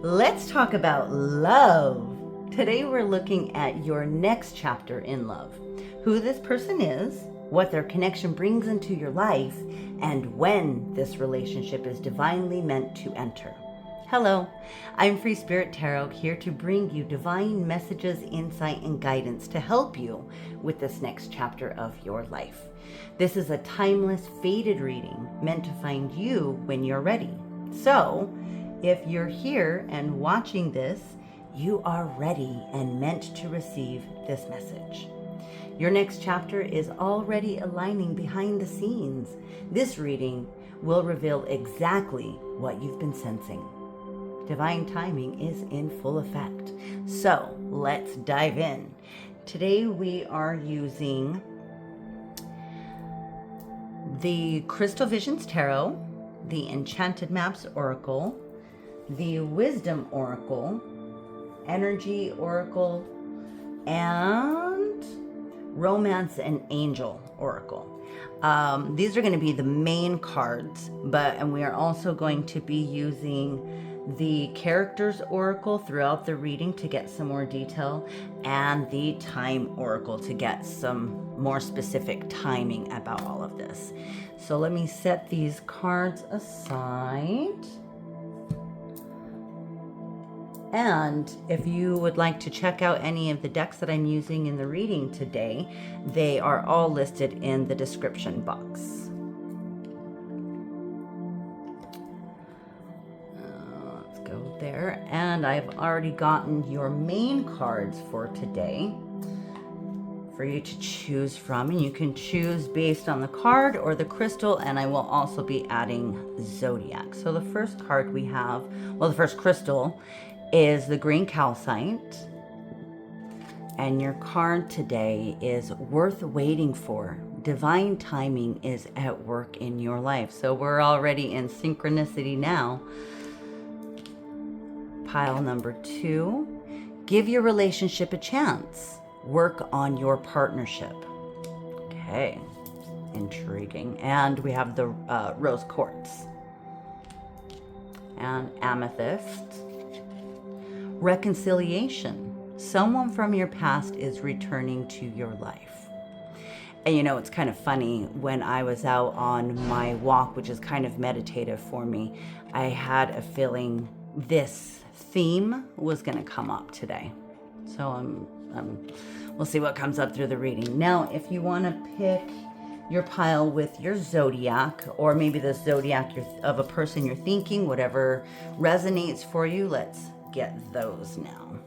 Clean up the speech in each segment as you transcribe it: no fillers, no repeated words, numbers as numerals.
Let's talk about love. Today we're looking at your next chapter in love. Who this person is, what their connection brings into your life, and when this relationship is divinely meant to enter. Hello, I'm Free Spirit Tarot, here to bring you divine messages, insight, and guidance to help you with this next chapter of your life. This is a timeless, fated reading meant to find you when you're ready. So, if you're here and watching this, you are ready and meant to receive this message. Your next chapter is already aligning behind the scenes. This reading will reveal exactly what you've been sensing. Divine timing is in full effect. So let's dive in. Today we are using the Crystal Visions Tarot, the Enchanted Maps Oracle, the Wisdom Oracle, Energy Oracle, and Romance and Angel Oracle. These are going to be the main cards, and we are also going to be using the Characters Oracle throughout the reading to get some more detail, and the Time Oracle to get some more specific timing about all of this. So let me set these cards aside. And if you would like to check out any of the decks that I'm using in the reading today, they are all listed in the description box. Let's go there. And I've already gotten your main cards for today for you to choose from. And you can choose based on the card or the crystal, and I will also be adding Zodiac. So the first card we have, the first crystal is the green calcite, and your card today is worth waiting for. Divine timing is at work in your life. So we're already in synchronicity now. Pile number 2, give your relationship a chance. Work on your partnership. Okay, intriguing. And we have the rose quartz and amethyst. Reconciliation. Someone from your past is returning to your life. And you know, it's kind of funny, when I was out on my walk, which is kind of meditative for me, I had a feeling this theme was going to come up today. So we'll see what comes up through the reading. Now, if you want to pick your pile with your zodiac, or maybe the zodiac of a person you're thinking, whatever resonates for you, let's get those now.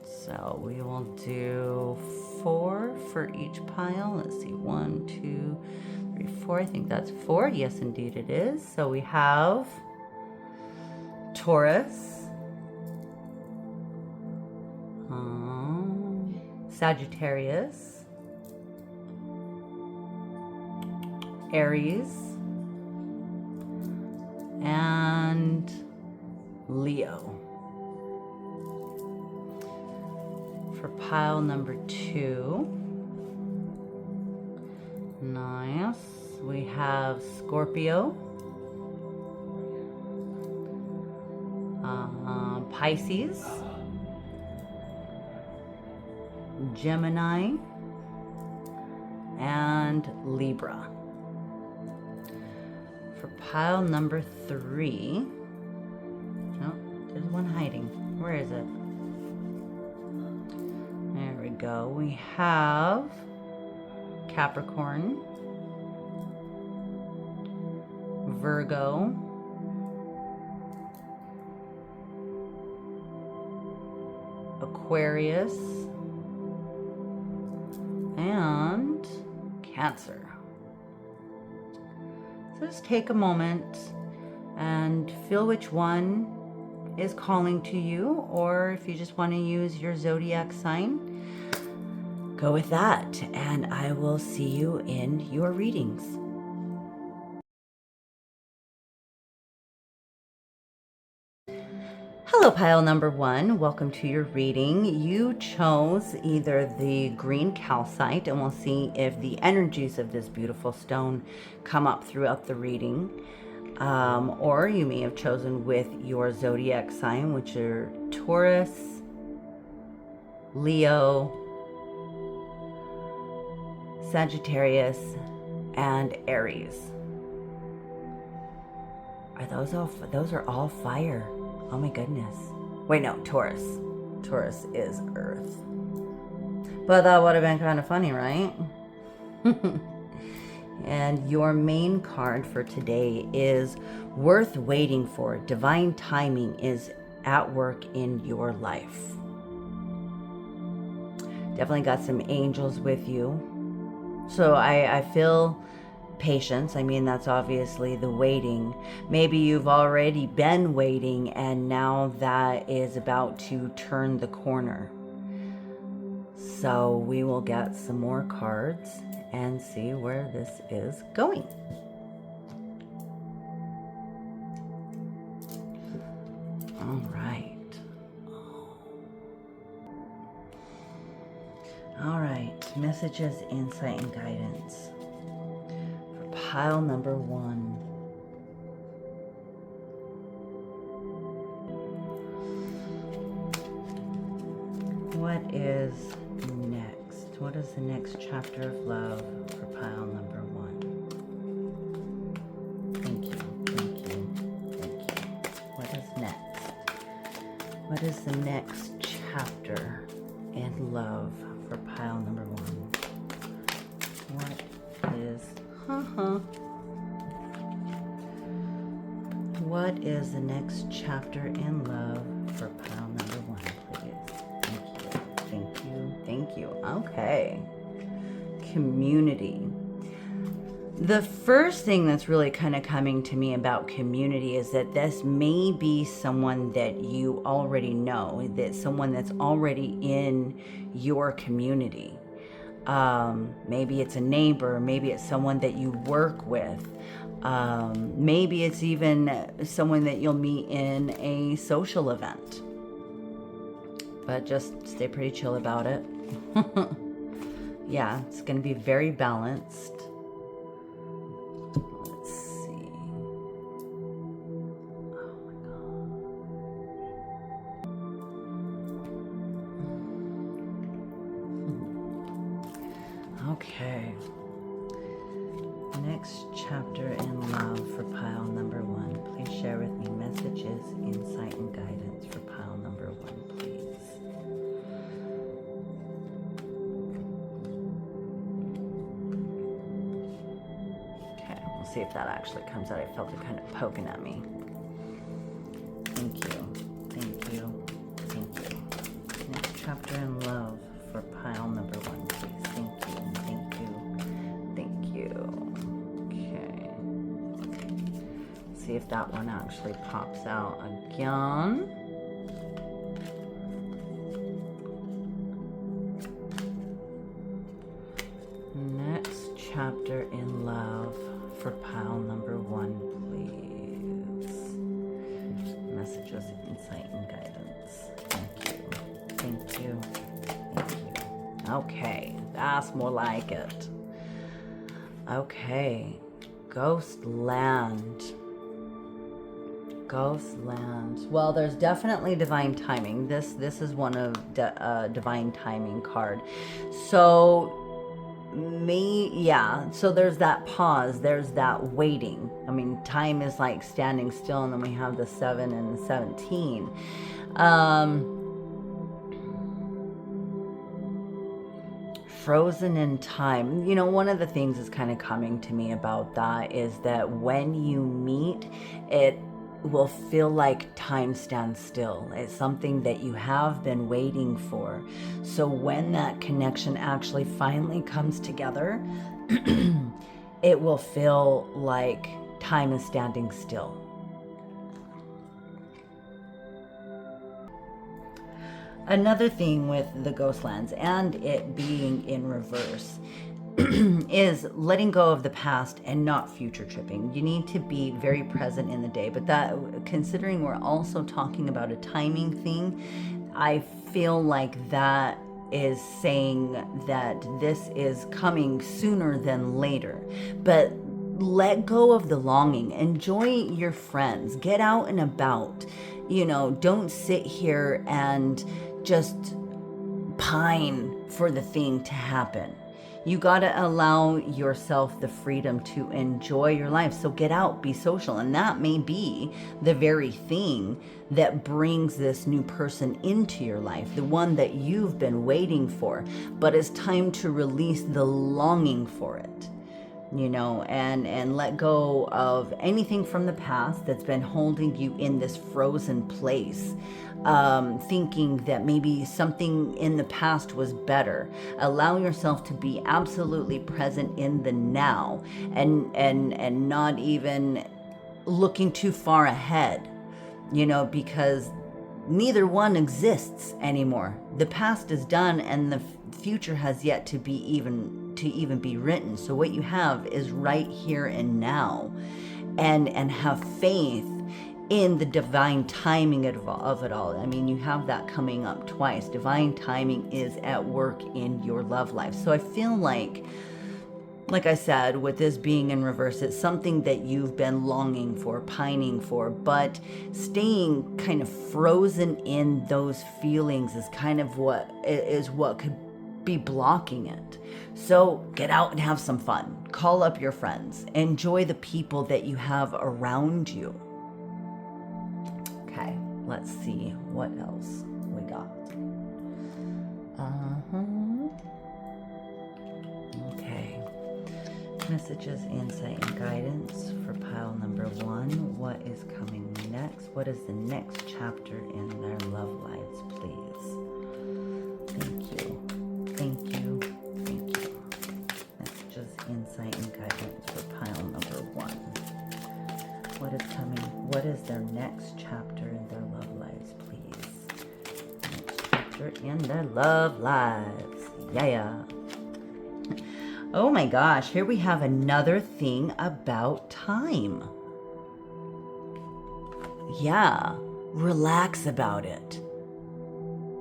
So we will do 4 for each pile. Let's see, 1, 2, 3, 4. I think that's 4. Yes, indeed it is. So we have Taurus, Sagittarius, Aries, and Leo. For pile number 2, nice, we have Scorpio, Pisces, Gemini, and Libra. For pile number 3, oh, there's one hiding. Where is it? There we go. We have Capricorn, Virgo, Aquarius, and Cancer. So just take a moment and feel which one is calling to you, or if you just want to use your zodiac sign, go with that, and I will see you in your readings. Hello, pile number 1. Welcome to your reading. You chose either the green calcite, and we'll see if the energies of this beautiful stone come up throughout the reading, Or you may have chosen with your zodiac sign, which are Taurus, Leo, Sagittarius, and Aries. Are those are all fire? Oh my goodness. Wait, no, Taurus. Taurus is Earth. But that would have been kind of funny, right? And your main card for today is worth waiting for. Divine timing is at work in your life. Definitely got some angels with you. So I feel patience. I mean, that's obviously the waiting. Maybe you've already been waiting and now that is about to turn the corner. So we will get some more cards and see where this is going. All right. All right. Messages, insight, and guidance. Pile number 1. What is next? What is the next chapter of love for pile number 1? Thank you, thank you, thank you. What is next? What is the next chapter in love for pile number 1? What is What is the next chapter in love for pile number 1, please? Thank you, thank you, thank you. Okay. Community. The first thing that's really kind of coming to me about community is that this may be someone that you already know, that someone that's already in your community. Maybe it's a neighbor, maybe it's someone that you work with, maybe it's even someone that you'll meet in a social event. But just stay pretty chill about it. Yeah, it's going to be very balanced. Let's see. Oh my God. Okay. Next chapter in love for pile number 1. Please share with me messages, insight, and guidance for pile number 1, please. Okay, we'll see if that actually comes out. I felt it kind of poking at me. Thank you, thank you, thank you. Next chapter in love for pile number 1, please. Thank you, thank you, thank you. Okay. See if that one actually pops out again. Next chapter in love for pile number 1, please. Messages, insight, and guidance. Thank you. Thank you. Thank you. Okay, that's more like it. Okay, Ghostland. Ghostland. Well, there's definitely divine timing. This is one of divine timing card. So so there's that pause, there's that waiting. I mean, time is like standing still, and then we have the 7 and 17. Frozen in time. You know, one of the things that's kind of coming to me about that is that when you meet, it will feel like time stands still. It's something that you have been waiting for. So when that connection actually finally comes together, it will feel like time is standing still. Another thing with the Ghostlands and it being in reverse is letting go of the past and not future tripping. You need to be very present in the day, but that, considering we're also talking about a timing thing, I feel like that is saying that this is coming sooner than later. But let go of the longing. Enjoy your friends. Get out and about. Don't sit here and just pine for the thing to happen. You got to allow yourself the freedom to enjoy your life. So get out, be social. And that may be the very thing that brings this new person into your life, the one that you've been waiting for. But it's time to release the longing for it, and let go of anything from the past that's been holding you in this frozen place. Thinking that maybe something in the past was better. Allow yourself to be absolutely present in the now, and not even looking too far ahead, because neither one exists anymore. The past is done and the future has yet to even be written. So what you have is right here and now, and have faith in the divine timing of it all. I mean, you have that coming up twice. Divine timing is at work in your love life. So I feel like I said, with this being in reverse, it's something that you've been longing for, pining for, but staying kind of frozen in those feelings is kind of what could be blocking it. So get out and have some fun. Call up your friends. Enjoy the people that you have around you. Okay, let's see what else we got. Okay. Messages, insight, and guidance for pile number 1. What is coming next? What is the next chapter in their love lives, please? Thank you. Thank you. Thank you. Messages, insight, and guidance for pile number 1. What is coming? What is their next chapter in their love lives, please? Next chapter in their love lives. Yeah. Oh my gosh, here we have another thing about time. Yeah, relax about it.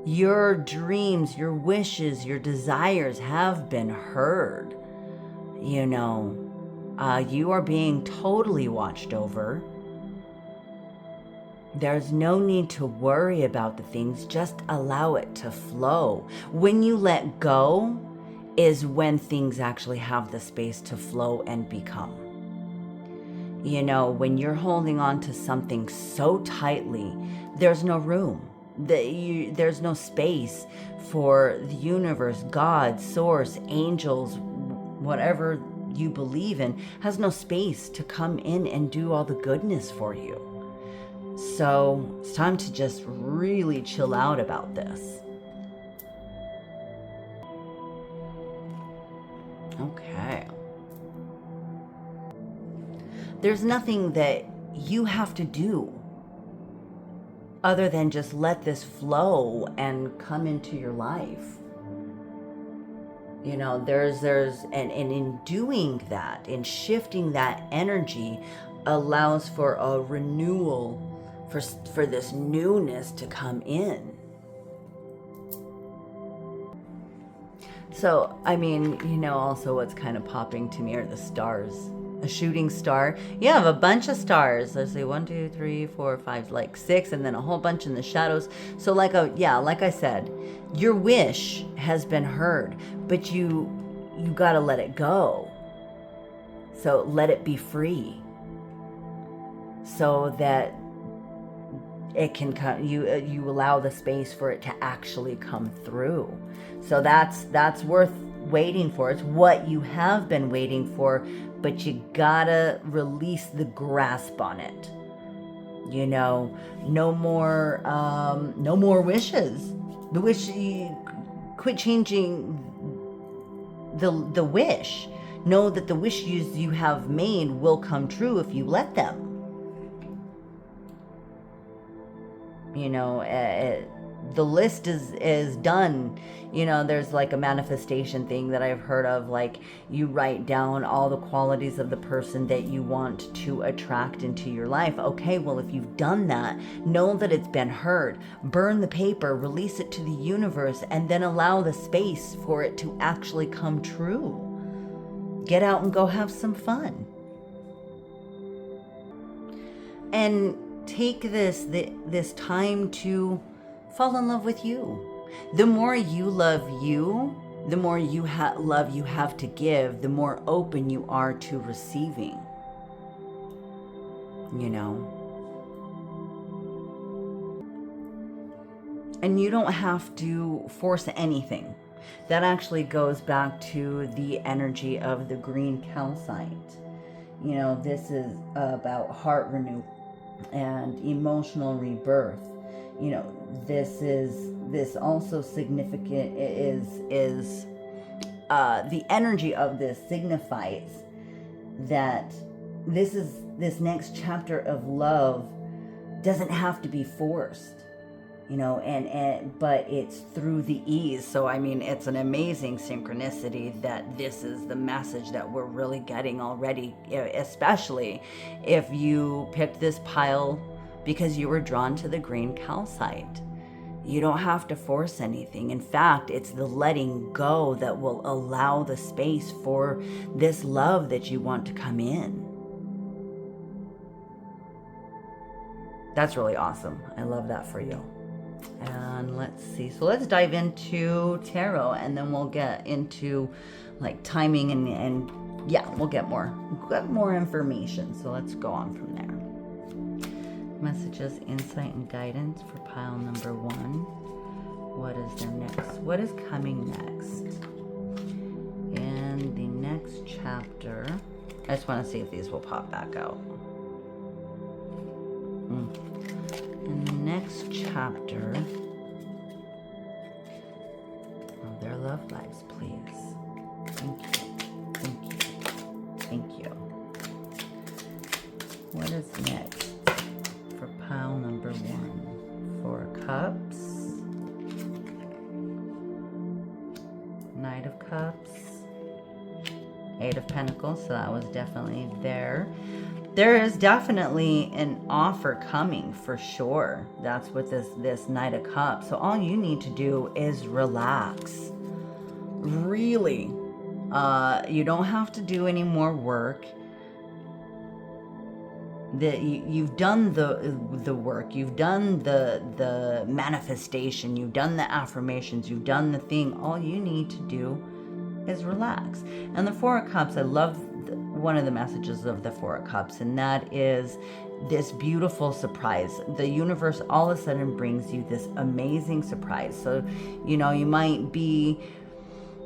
Your dreams, your wishes, your desires have been heard. You are being totally watched over. There's no need to worry about the things. Just allow it to flow. When you let go is when things actually have the space to flow and become. When you're holding on to something so tightly, there's no room. There's no space for the universe, God, source, angels, whatever you believe in, has no space to come in and do all the goodness for you. So it's time to just really chill out about this. Okay. There's nothing that you have to do other than just let this flow and come into your life. And in doing that, in shifting that energy, allows for a renewal, for this newness to come in. So, also what's kind of popping to me are the stars. A shooting star. You have a bunch of stars. Let's see, 1, 2, 3, 4, 5, like 6, and then a whole bunch in the shadows. So like I said, your wish has been heard, but you gotta let it go. So let it be free, so that it can come. You allow the space for it to actually come through. So that's worth waiting for. It's what you have been waiting for, but you gotta release the grasp on it. No more wishes. The wish, quit changing the wish. Know that the wishes you have made will come true if you let them. The list is done. There's like a manifestation thing that I've heard of, like you write down all the qualities of the person that you want to attract into your life. Okay, well, if you've done that, know that it's been heard. Burn the paper, release it to the universe, and then allow the space for it to actually come true. Get out and go have some fun. and take this time to fall in love with you. The more you love you, the more love you have to give, the more open you are to receiving. You know? And you don't have to force anything. That actually goes back to the energy of the green calcite. You know, this is about heart renewal and emotional rebirth. You know, this also significant is the energy of this signifies that this next chapter of love doesn't have to be forced, you know, but it's through the ease. So I mean, it's an amazing synchronicity that this is the message that we're really getting already, especially if you picked this pile because you were drawn to the green calcite. You don't have to force anything. In fact, it's the letting go that will allow the space for this love that you want to come in. That's really awesome. I love that for you. And let's see. So let's dive into tarot, and then we'll get into like timing and yeah, we'll get more information. So let's go on from there. Messages, insight, and guidance for pile number 1. What is there next? What is coming next? In the next chapter, I just want to see if these will pop back out. In the next chapter, oh, their love lives, please. Thank you. Thank you. Thank you. What is next for pile number 1? 4 Cups. Knight of Cups. 8 of Pentacles, so that was definitely there. There is definitely an offer coming for sure. That's with this Knight of Cups. So all you need to do is relax. Really. You don't have to do any more work. You've done the work. You've done the manifestation. You've done the affirmations. You've done the thing. All you need to do is relax. And the 4 of Cups, I love one of the messages of the 4 of Cups, and that is this beautiful surprise. The universe all of a sudden brings you this amazing surprise. So, you know, you might be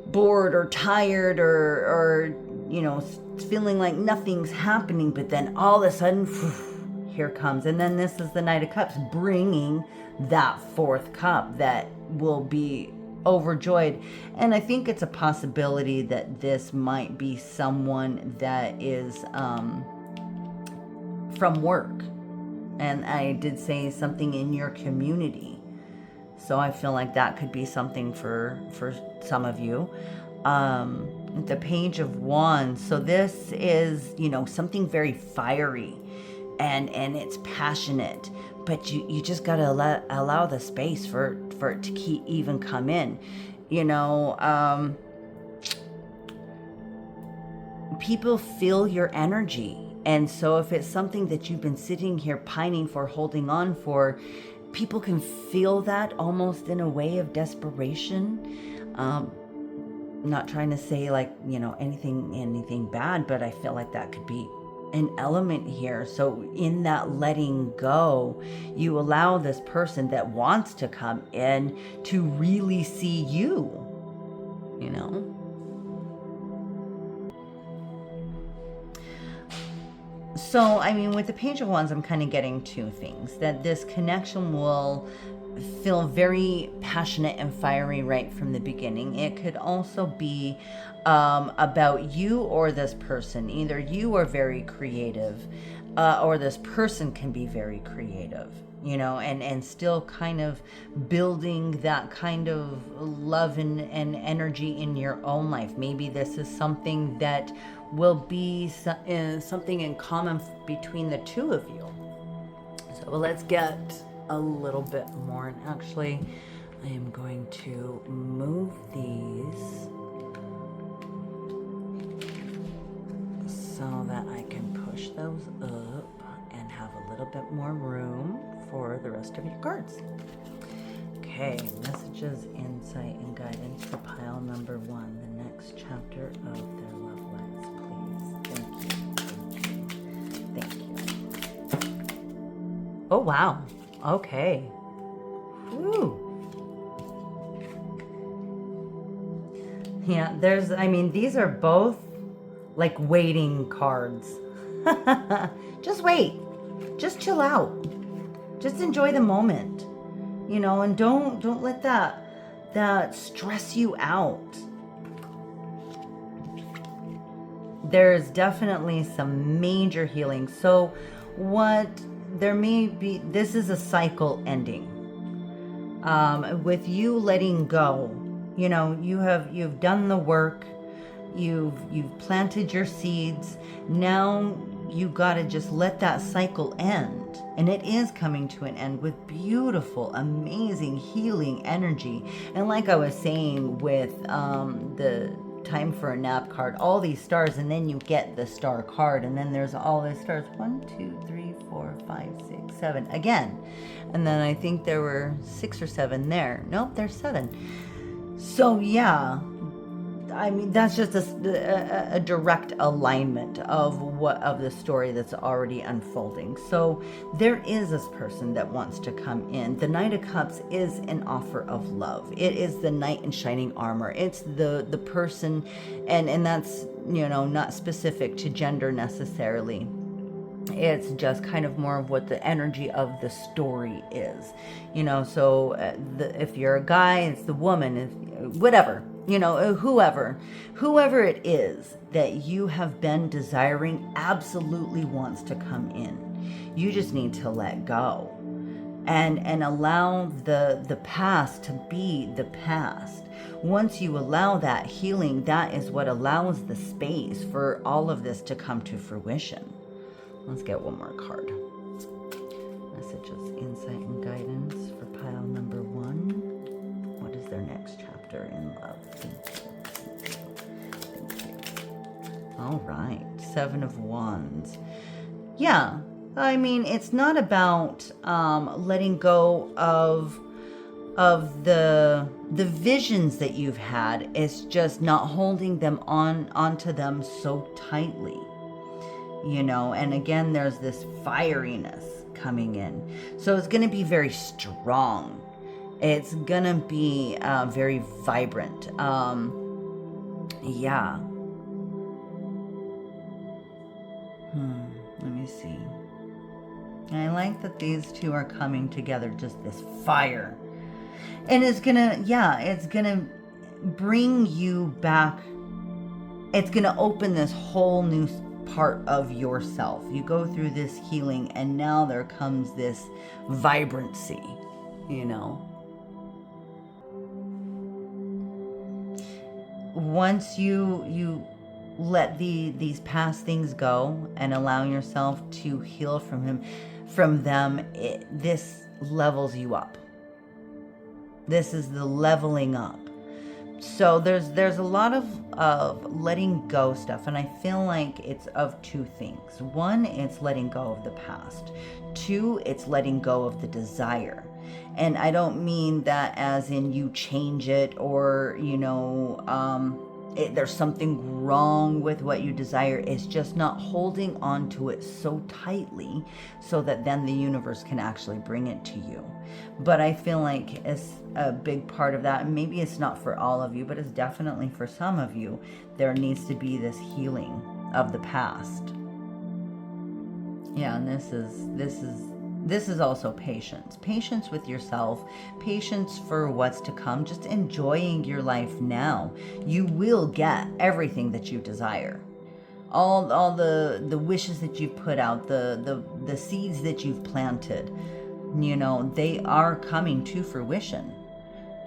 bored or tired or you know, feeling like nothing's happening, but then all of a sudden, here comes. And then this is the Knight of Cups bringing that 4th cup that will be overjoyed. And I think it's a possibility that this might be someone that is from work. And I did say something in your community. So I feel like that could be something for some of you. The Page of Wands. So this is, you know, something very fiery and it's passionate, but you just got to allow the space for it to even come in. You know, people feel your energy. And so if it's something that you've been sitting here pining for, holding on for, people can feel that almost in a way of desperation. Not trying to say like, you know, anything bad, but I feel like that could be an element here. So in that letting go, you allow this person that wants to come in to really see you, you know? So, I mean, with the Page of Wands, I'm kind of getting 2 things. That this connection will feel very passionate and fiery right from the beginning. It could also be about you or this person. Either you are very creative or this person can be very creative, you know, and still kind of building that kind of love and energy in your own life. Maybe this is something that will be something in common between the 2 of you. So let's get a little bit more. And actually, I am going to move these so that I can push those up and have a little bit more room for the rest of your cards. Okay, messages, insight, and guidance for pile number 1, the next chapter of their love lives, please. Thank you. Oh, wow. Okay. Whew. Yeah, these are both like waiting cards. Just wait. Just chill out. Just enjoy the moment. And don't let that stress you out. There's definitely some major healing. So this is a cycle ending. With you letting go, you've done the work, you've planted your seeds. Now you gotta just let that cycle end, and it is coming to an end with beautiful, amazing healing energy. And like I was saying with the time for a nap card, all these stars, and then you get the star card, and then there's all these stars, 1 2 3 4 5 6 7 again, and then I think there were 6 or 7 there. Nope, there's 7. So yeah, that's just a direct alignment of the story that's already unfolding. So there is this person that wants to come in. The Knight of Cups is an offer of love. It is the knight in shining armor. It's the person, and that's not specific to gender necessarily. It's just kind of more of what the energy of the story is, so if you're a guy, it's the woman, whatever, whoever it is that you have been desiring absolutely wants to come in. You just need to let go and allow the past to be the past. Once you allow that healing, that is what allows the space for all of this to come to fruition. Let's get one more card. Messages, insight, and guidance for pile number 1. What is their next chapter in love? Thank you. All right. 7 of Wands. Yeah. It's not about letting go of the visions that you've had. It's just not holding them onto them so tightly. And again, there's this fieriness coming in. So it's going to be very strong. It's going to be very vibrant. Yeah. Let me see. And I like that these two are coming together, just this fire. And it's going to bring you back. It's going to open this whole new part of yourself. You go through this healing, and now there comes this vibrancy, Once you let these past things go and allow yourself to heal from them, this levels you up. This is the leveling up. So there's a lot of letting go stuff, and I feel like it's of 2 things. 1, it's letting go of the past. 2, it's letting go of the desire. And I don't mean that as in you change it or, there's something wrong with what you desire. It's just not holding on to it so tightly so that then the universe can actually bring it to you. But I feel like it's a big part of that. Maybe it's not for all of you, but it's definitely for some of you. There needs to be this healing of the past. Yeah, and this is also patience. Patience with yourself, patience for what's to come, just enjoying your life now. You will get everything that you desire. All the wishes that you've put out, the seeds that you've planted, they are coming to fruition.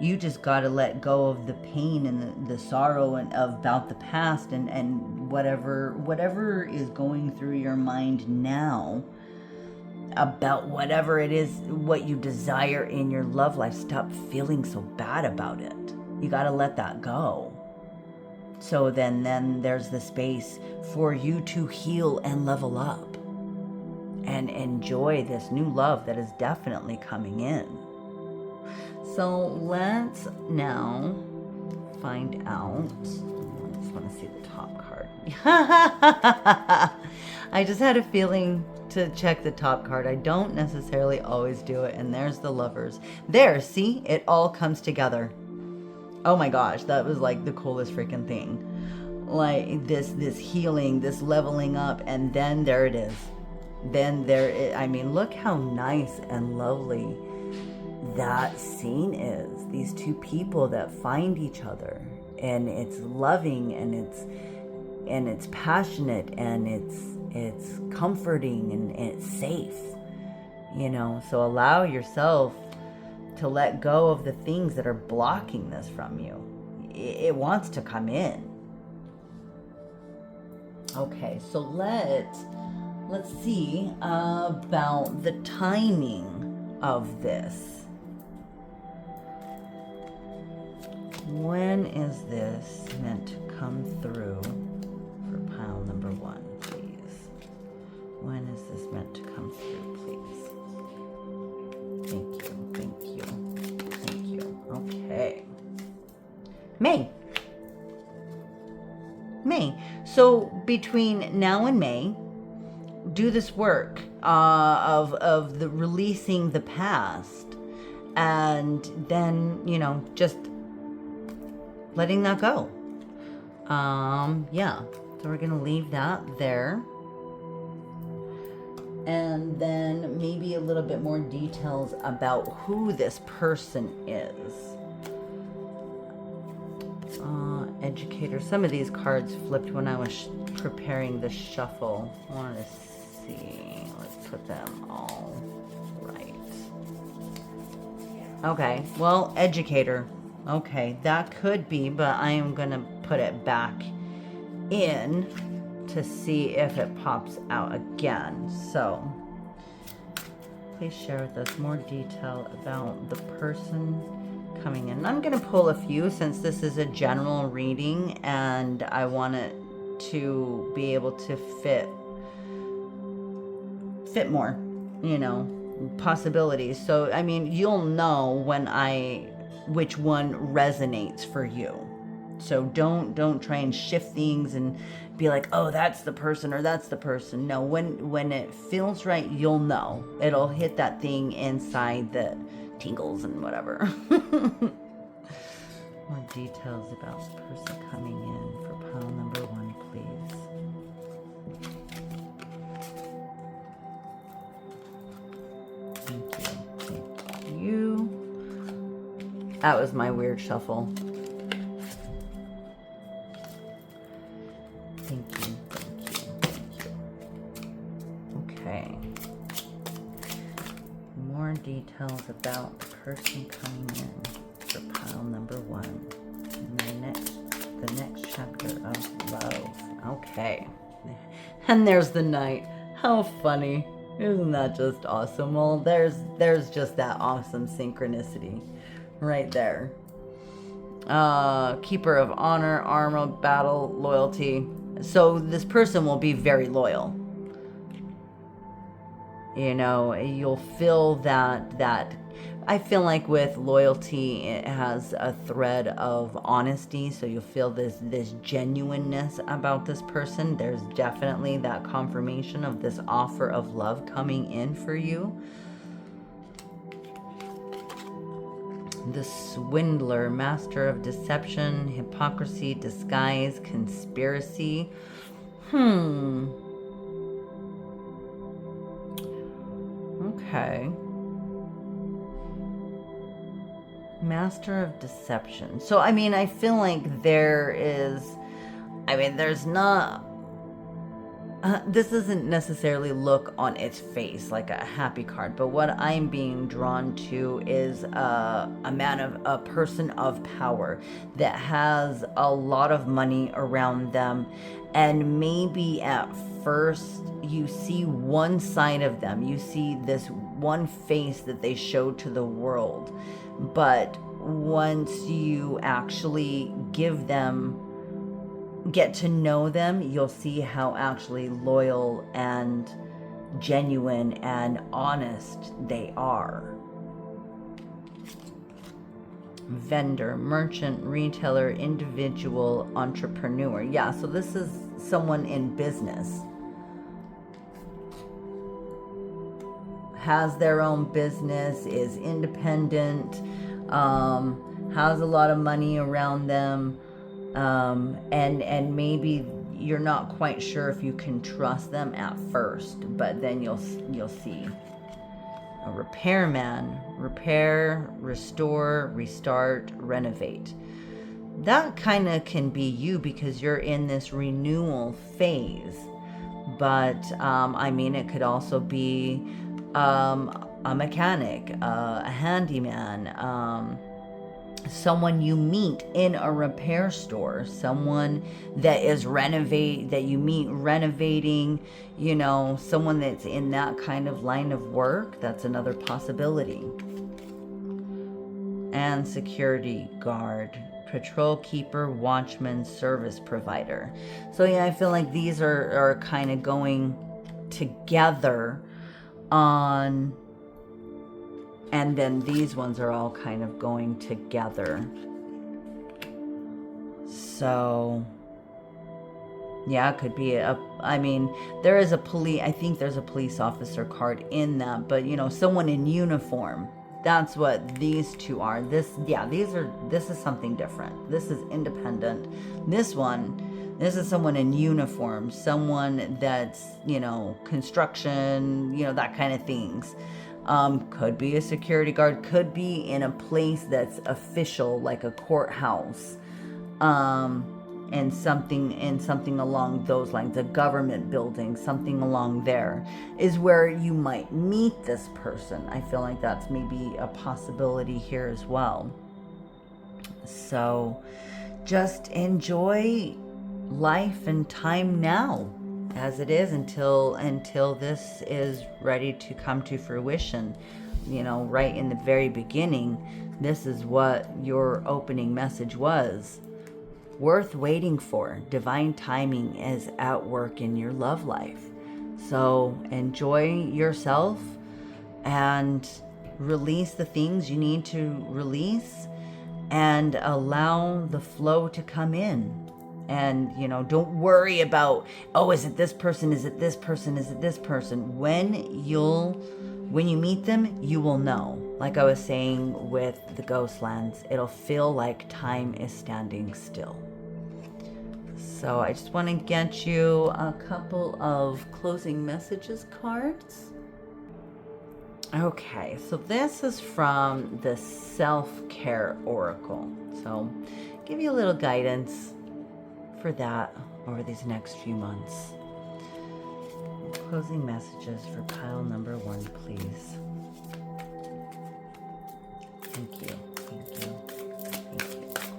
You just got to let go of the pain and the sorrow and about the past and whatever is going through your mind now about whatever it is, what you desire in your love life. Stop feeling so bad about it. You got to let that go. So then there's the space for you to heal and level up. and enjoy this new love that is definitely coming in. So let's now find out. I just want to see the top card. I just had a feeling to check the top card. I don't necessarily always do it. And there's the Lovers. There, see? It all comes together. Oh my gosh, that was like the coolest freaking thing. Like this healing, this leveling up, and then there it is. Then I mean, look how nice and lovely that scene is. These two people that find each other, and it's loving, and it's passionate, and it's comforting, and it's safe. You know, so allow yourself to let go of the things that are blocking this from you. It wants to come in. Okay, so let's see about the timing of this. When is this meant to come through for pile number 1, please? When is this meant to come through, please? Thank you, thank you, thank you. Okay. May. So between now and May, do this work of the releasing the past, and then, you know, just letting that go. Yeah. So we're gonna leave that there. And then maybe a little bit more details about who this person is. Educator. Some of these cards flipped when I was preparing the shuffle. I wanted to see. Let's put them all right. Okay. Well, educator. Okay, that could be, but I am going to put it back in to see if it pops out again. So, please share with us more detail about the person coming in. I'm going to pull a few since this is a general reading, and I want it to be able to fit more, you know, possibilities. So, I mean, you'll know which one resonates for you. So don't try and shift things and be like, oh, that's the person or that's the person. No, when it feels right, you'll know. It'll hit that thing inside that tingles and whatever. More details about the person coming in for pile number 1, please. Thank you. That was my weird shuffle. Thank you. Okay. More details about the person coming in for pile number 1. And the next chapter of love. Okay. And there's the Knight. How funny. Isn't that just awesome? Well, there's just that awesome synchronicity right there. Keeper of honor, armor, battle, loyalty. So this person will be very loyal. You know, you'll feel that I feel like with loyalty, it has a thread of honesty. So you'll feel this genuineness about this person. There's definitely that confirmation of this offer of love coming in for you. The swindler, master of deception, hypocrisy, disguise, conspiracy. Okay. Master of deception. So, I mean, I feel like there's not... this doesn't necessarily look on its face like a happy card, but what I'm being drawn to is a person of power that has a lot of money around them, and maybe at first you see one side of them, you see this one face that they show to the world, but once you actually get to know them, you'll see how actually loyal and genuine and honest they are. Vendor, merchant, retailer, individual, entrepreneur. Yeah, so this is someone in business. Has their own business, is independent, has a lot of money around them, and maybe you're not quite sure if you can trust them at first, but then you'll see. A repairman, repair, restore, restart, renovate. That kind of can be you because you're in this renewal phase. But I mean, it could also be a mechanic, a handyman, someone you meet in a repair store, someone that is renovating, you know, someone that's in that kind of line of work. That's another possibility. And security guard, patrol keeper, watchman, service provider. So yeah, I feel like these are kind of going together on, and then these ones are all kind of going together. So yeah, it could be I mean, there is I think there's a police officer card in that, but you know, someone in uniform. That's what these two are. This is something different. This is independent. This is someone in uniform, someone that's, you know, construction, you know, that kind of things. Could be a security guard, could be in a place that's official, like a courthouse, and something along those lines, a government building, something along there is where you might meet this person. I feel like that's maybe a possibility here as well. So just enjoy life and time now as it is until this is ready to come to fruition. You know, right in the very beginning, this is what your opening message was. Worth waiting for. Divine timing is at work in your love life. So enjoy yourself and release the things you need to release and allow the flow to come in. And, you know, don't worry about, oh, is it this person? Is it this person? Is it this person? When you meet them, you will know. Like I was saying with the ghost lands, it'll feel like time is standing still. So I just want to get you a couple of closing messages cards. Okay, so this is from the Self-Care Oracle. So give you a little guidance for that over these next few months. Closing messages for pile number 1, please. Thank you.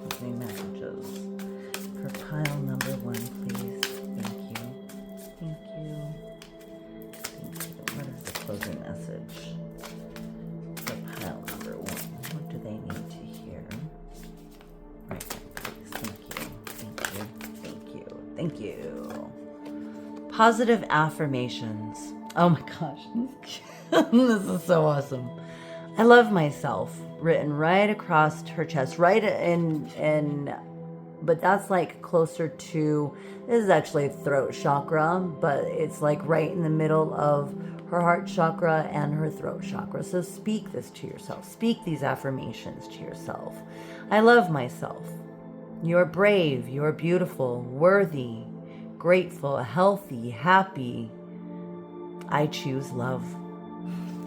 Closing messages for pile number 1, please. Thank you. What is the closing message for pile number 1? What do they need to hear? Right, please. Thank you. Positive affirmations. Oh my gosh. This is so awesome. I love myself. Written right across her chest. Right but that's like closer to, this is actually throat chakra, but it's like right in the middle of her heart chakra and her throat chakra. So speak this to yourself. Speak these affirmations to yourself. I love myself. You're brave, you're beautiful, worthy, grateful, healthy, happy. I choose love.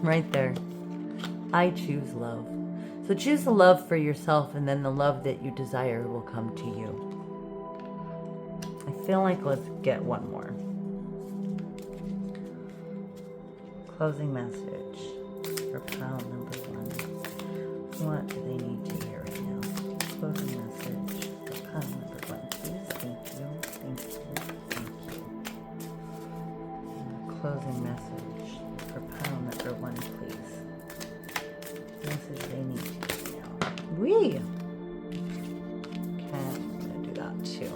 Right there. I choose love. So choose the love for yourself, and then the love that you desire will come to you. I feel like let's get one more. Closing message for pile number 1. What do they need to hear right now? Closing message for pile number 1, please. Thank you. Closing message for pile number 1, please. Message they need to hear now. Okay, I'm gonna do that too.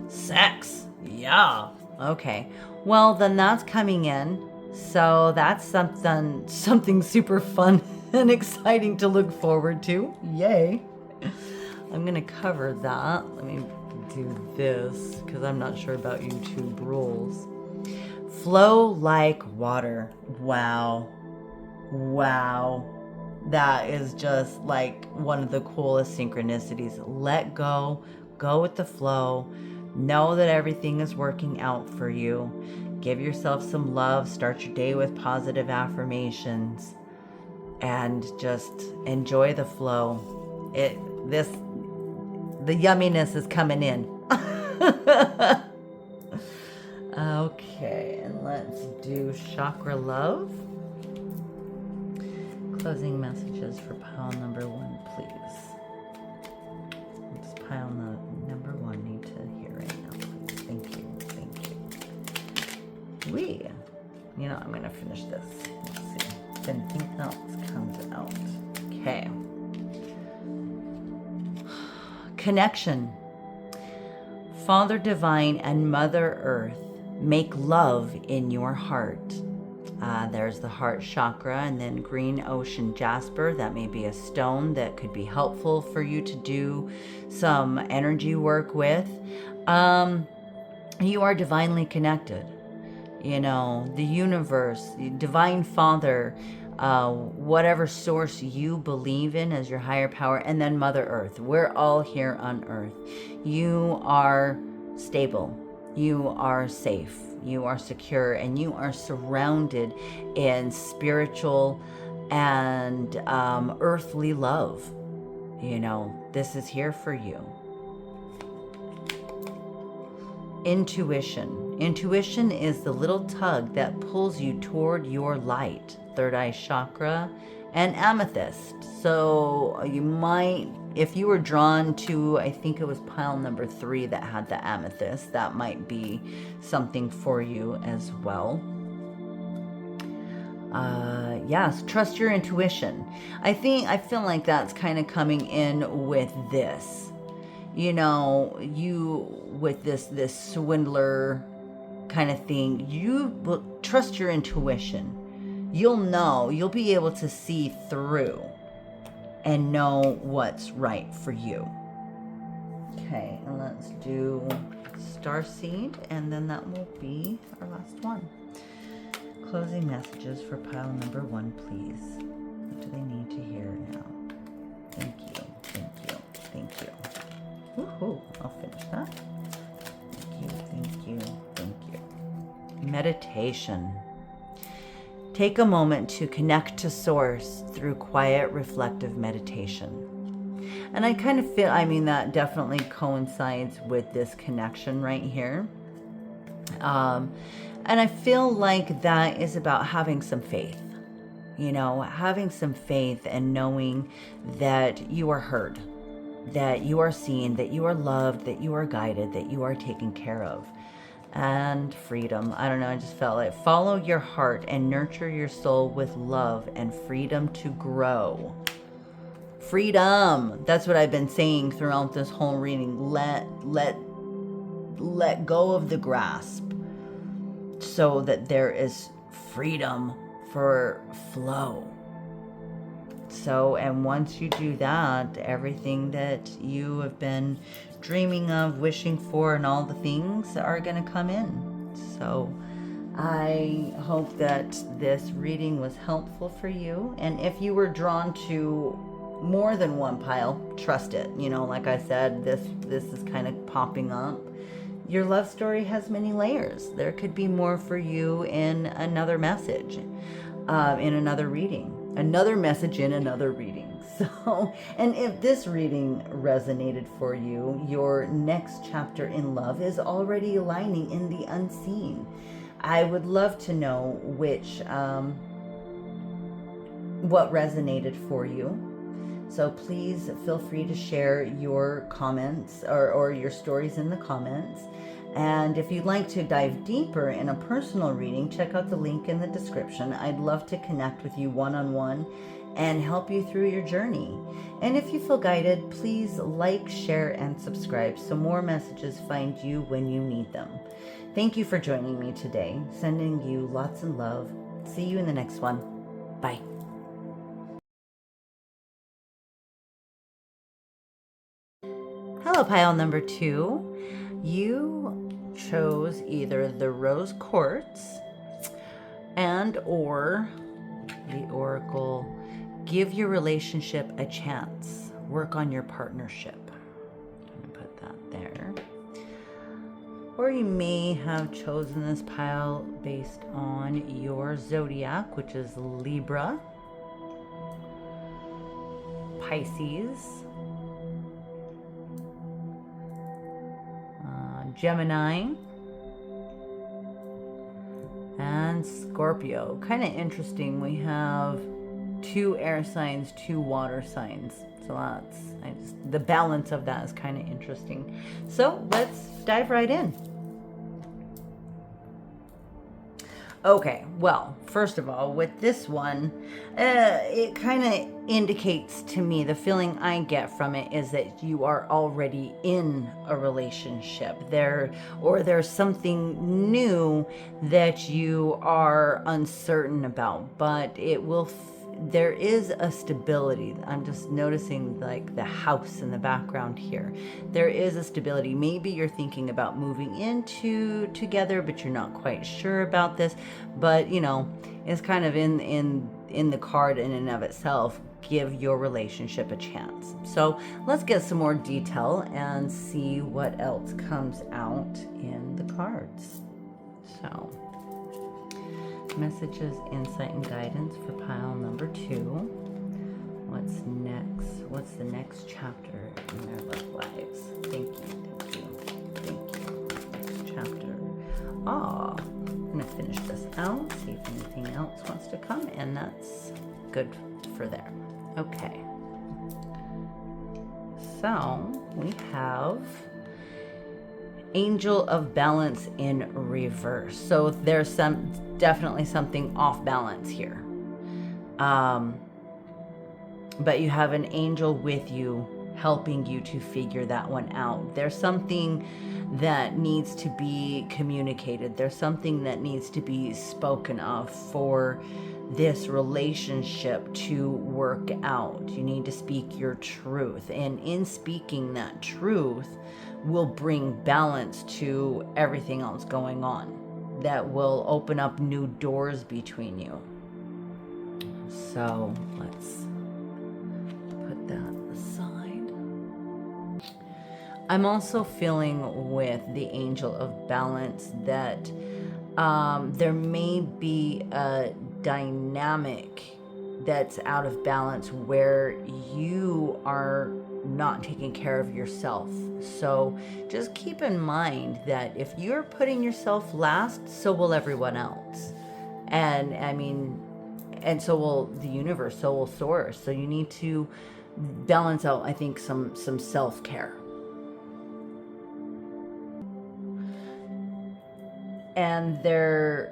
Sex. Yeah. Okay. Well, then that's coming in. So that's something super fun and exciting to look forward to. Yay. I'm going to cover that. Let me do this because I'm not sure about YouTube rules. Flow like water. Wow. Wow. That is just like one of the coolest synchronicities. Let go. Go with the flow. Know that everything is working out for you. Give yourself some love. Start your day with positive affirmations. And just enjoy the flow. The yumminess is coming in. Okay, and let's do chakra love. Closing messages for pile number 1, please. What's pile number 1 need to hear right now, please? Thank you, thank you. You know, I'm gonna finish this. Let's see if anything else comes out. Okay. Connection. Father Divine and Mother Earth, make love in your heart. There's the heart chakra, and then green ocean jasper. That may be a stone that could be helpful for you to do some energy work with. You are divinely connected. You know, the universe, the divine father, whatever source you believe in as your higher power, and then Mother Earth. We're all here on Earth. You are stable. You are safe. You are secure, and you are surrounded in spiritual and earthly love. You know, this is here for you. Intuition. Intuition is the little tug that pulls you toward your light. Third eye chakra and amethyst. So you might, if you were drawn to, I think it was pile number 3 that had the amethyst, that might be something for you as well. Yes, trust your intuition. I feel like that's kind of coming in with this. You know, you with this swindler kind of thing, you will trust your intuition. You'll know, you'll be able to see through and know what's right for you. Okay, and let's do Starseed, and then that will be our last one. Closing messages for pile number 1, please. What do they need to hear now? Thank you, thank you, thank you. Woohoo, I'll finish that. Thank you, thank you, thank you. Meditation. Take a moment to connect to Source through quiet, reflective meditation. And I kind of feel, that definitely coincides with this connection right here. And I feel like that is about having some faith. You know, having some faith and knowing that you are heard, that you are seen, that you are loved, that you are guided, that you are taken care of. And freedom. I don't know, I just felt like follow your heart and nurture your soul with love and freedom to grow. Freedom. That's what I've been saying throughout this whole reading. Let go of the grasp so that there is freedom for flow. So, and once you do that, everything that you have been dreaming of, wishing for, and all the things are going to come in. So I hope that this reading was helpful for you. And if you were drawn to more than one pile, trust it. You know, like I said, this is kind of popping up. Your love story has many layers. There could be more for you in another message, in another reading. Another message in another reading. So, and if this reading resonated for you, your next chapter in love is already aligning in the unseen. I would love to know what resonated for you. So please feel free to share your comments or your stories in the comments. And if you'd like to dive deeper in a personal reading, check out the link in the description. I'd love to connect with you one-on-one and help you through your journey. And if you feel guided, please like, share, and subscribe so more messages find you when you need them. Thank you for joining me today. Sending you lots of love See you in the next one. Bye. Hello, pile number 2. You chose either the rose quartz and or the oracle, give your relationship a chance. Work on your partnership. I'm going to put that there. Or you may have chosen this pile based on your zodiac, which is Libra, Pisces, Gemini, and Scorpio. Kind of interesting. We have 2 air signs, 2 water signs. So the balance of that is kind of interesting. So let's dive right in. Okay, well, first of all, with this one, it kind of indicates to me, the feeling I get from it is that you are already in a relationship there, or there's something new that you are uncertain about, but it will there is a stability. I'm just noticing like the house in the background here. There is a stability. Maybe you're thinking about moving into together, but you're not quite sure about this. But you know, it's kind of in the card in and of itself. Give your relationship a chance. So let's get some more detail and see what else comes out in the cards. So messages, insight, and guidance for pile number 2. What's next? What's the next chapter in their love lives? Thank you. Next chapter. I'm gonna finish this out, see if anything else wants to come, and that's good for there. Okay. So we have Angel of Balance in reverse. So there's definitely something off balance here. But you have an angel with you helping you to figure that one out. There's something that needs to be communicated. There's something that needs to be spoken of for this relationship to work out. You need to speak your truth. And in speaking that truth will bring balance to everything else going on. That will open up new doors between you. So let's put that aside. I'm also feeling with the Angel of Balance that there may be a dynamic that's out of balance where you are not taking care of yourself. So just keep in mind that if you're putting yourself last, so will everyone else. And I mean, and so will the universe, so will Source. So you need to balance out, I think, some self-care. And there's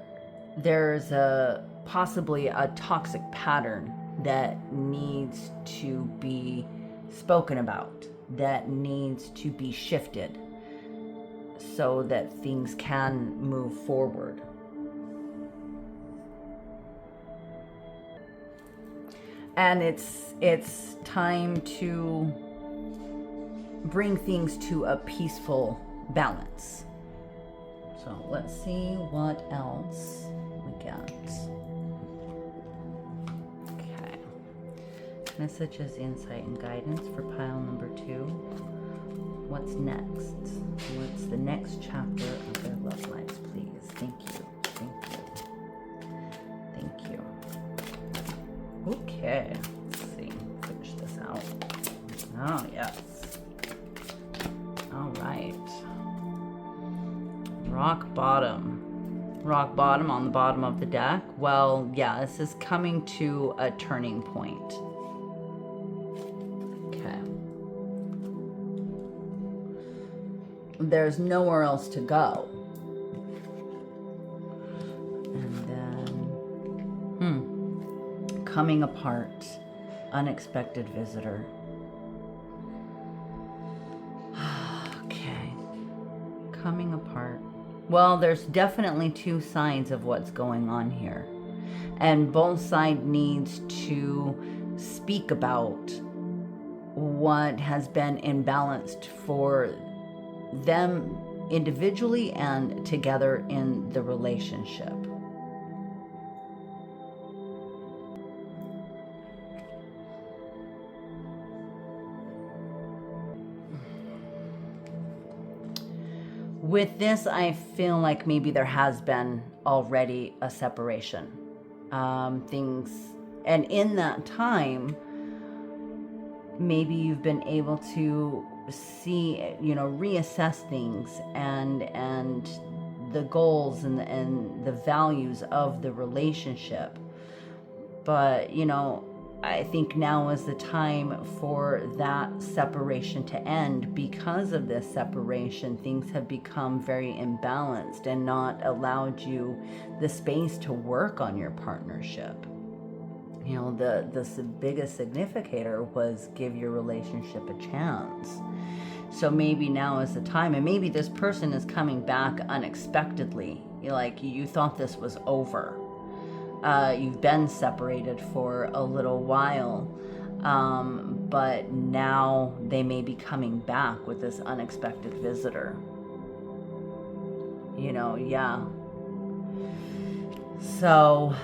possibly a toxic pattern that needs to be spoken about, that needs to be shifted so that things can move forward. And it's time to bring things to a peaceful balance. So let's see what else we get. Okay. Messages, insight, and guidance for pile number 2. What's next? What's the next chapter of their love lives, please? Thank you. Thank you. Okay. Let's see. Finish this out. Oh, yes. All right. Rock bottom. Rock bottom on the bottom of the deck. Well, yeah, this is coming to a turning point. Okay. There's nowhere else to go. And then, coming apart. Unexpected visitor. Okay. Coming apart. Well, there's definitely 2 signs of what's going on here. And both sides needs to speak about what has been imbalanced for them individually and together in the relationship. With this, I feel like maybe there has been already a separation. Things, and in that time, maybe you've been able to see, reassess things and the goals and the values of the relationship. But, I think now is the time for that separation to end. Because of this separation, things have become very imbalanced and not allowed you the space to work on your partnership. The biggest significator was give your relationship a chance. So maybe now is the time, and maybe this person is coming back unexpectedly. Like you thought this was over. You've been separated for a little while, but now they may be coming back with this unexpected visitor. Yeah. So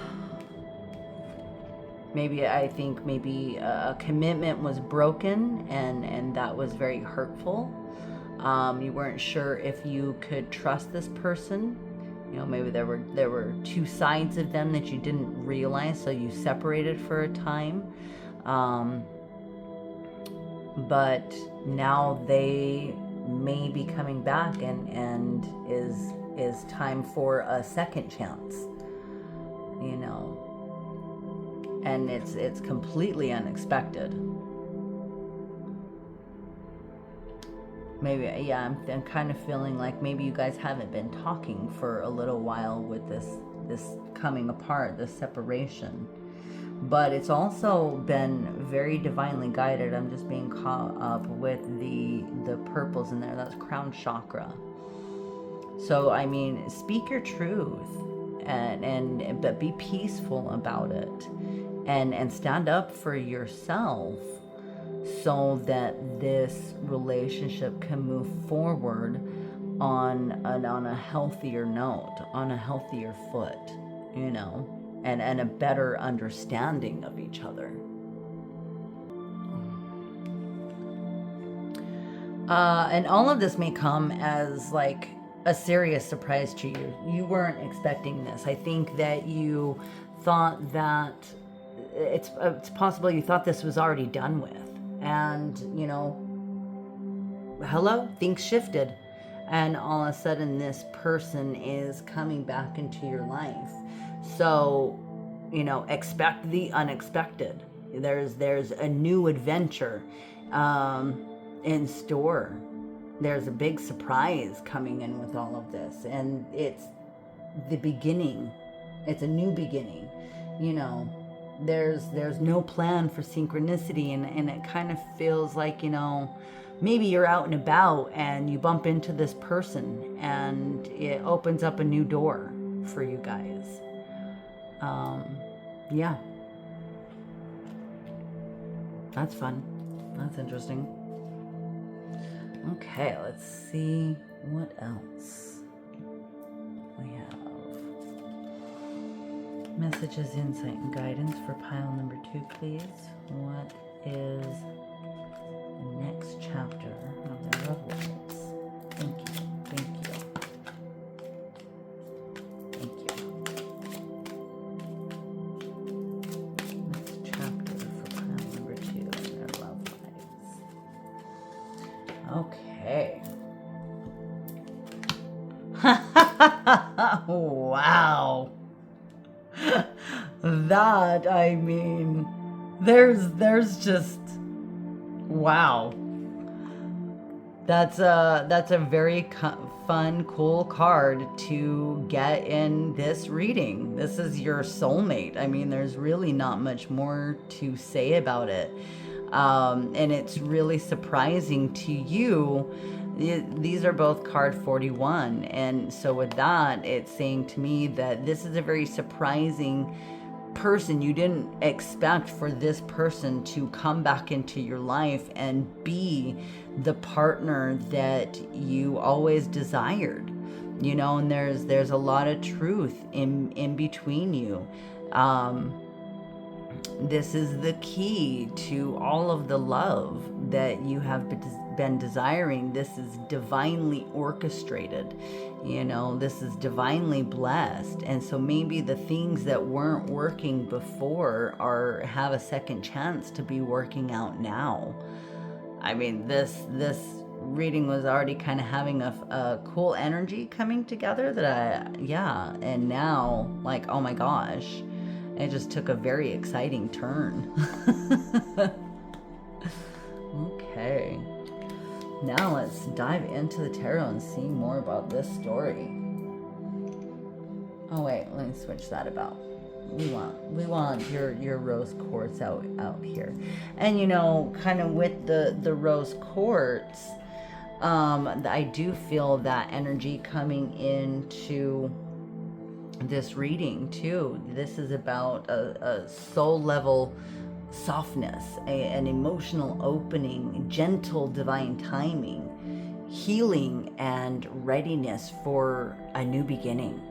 I think a commitment was broken, and that was very hurtful. You weren't sure if you could trust this person. Maybe there were two sides of them that you didn't realize, so you separated for a time. But now they may be coming back, and is time for a second chance. And it's completely unexpected. Maybe, yeah, I'm kind of feeling like maybe you guys haven't been talking for a little while with this coming apart, this separation. But it's also been very divinely guided. I'm just being caught up with the purples in there. That's crown chakra. So, speak your truth but be peaceful about it and stand up for yourself, so that this relationship can move forward on a healthier note, on a healthier foot, and a better understanding of each other. And all of this may come as like a serious surprise to you. You weren't expecting this. I think that you thought that it's possible you thought this was already done with. And, hello, things shifted. And all of a sudden this person is coming back into your life. So, expect the unexpected. There's a new adventure in store. There's a big surprise coming in with all of this. And it's the beginning. It's a new beginning, There's no plan for synchronicity, and it kind of feels like, maybe you're out and about and you bump into this person and it opens up a new door for you guys. Yeah. That's fun. That's interesting. Okay, let's see what else we have. Messages, insight, and guidance for pile number 2, please. What is the next chapter of their love lives? Thank you. Thank you. Thank you. Next chapter for pile number 2 in their love lives. Okay. Wow. That, there's just, wow. That's a very fun, cool card to get in this reading. This is your soulmate. There's really not much more to say about it. And it's really surprising to you. These are both card 41. And so with that, it's saying to me that this is a very surprising person, you didn't expect for this person to come back into your life and be the partner that you always desired, you know. And there's a lot of truth in between you. This is the key to all of the love that you have been desiring. This is divinely orchestrated, you know, this is divinely blessed. And so maybe the things that weren't working before have a second chance to be working out now. I mean, this reading was already kind of having a cool energy coming together and now, like, oh my gosh, it just took a very exciting turn. Okay. Now let's dive into the tarot and see more about this story. Oh wait, let me switch that about. We want your rose quartz out here. And you know, kind of with the rose quartz, I do feel that energy coming into this reading too. This is about a soul level softness, an emotional opening, gentle divine timing, healing, and readiness for a new beginning.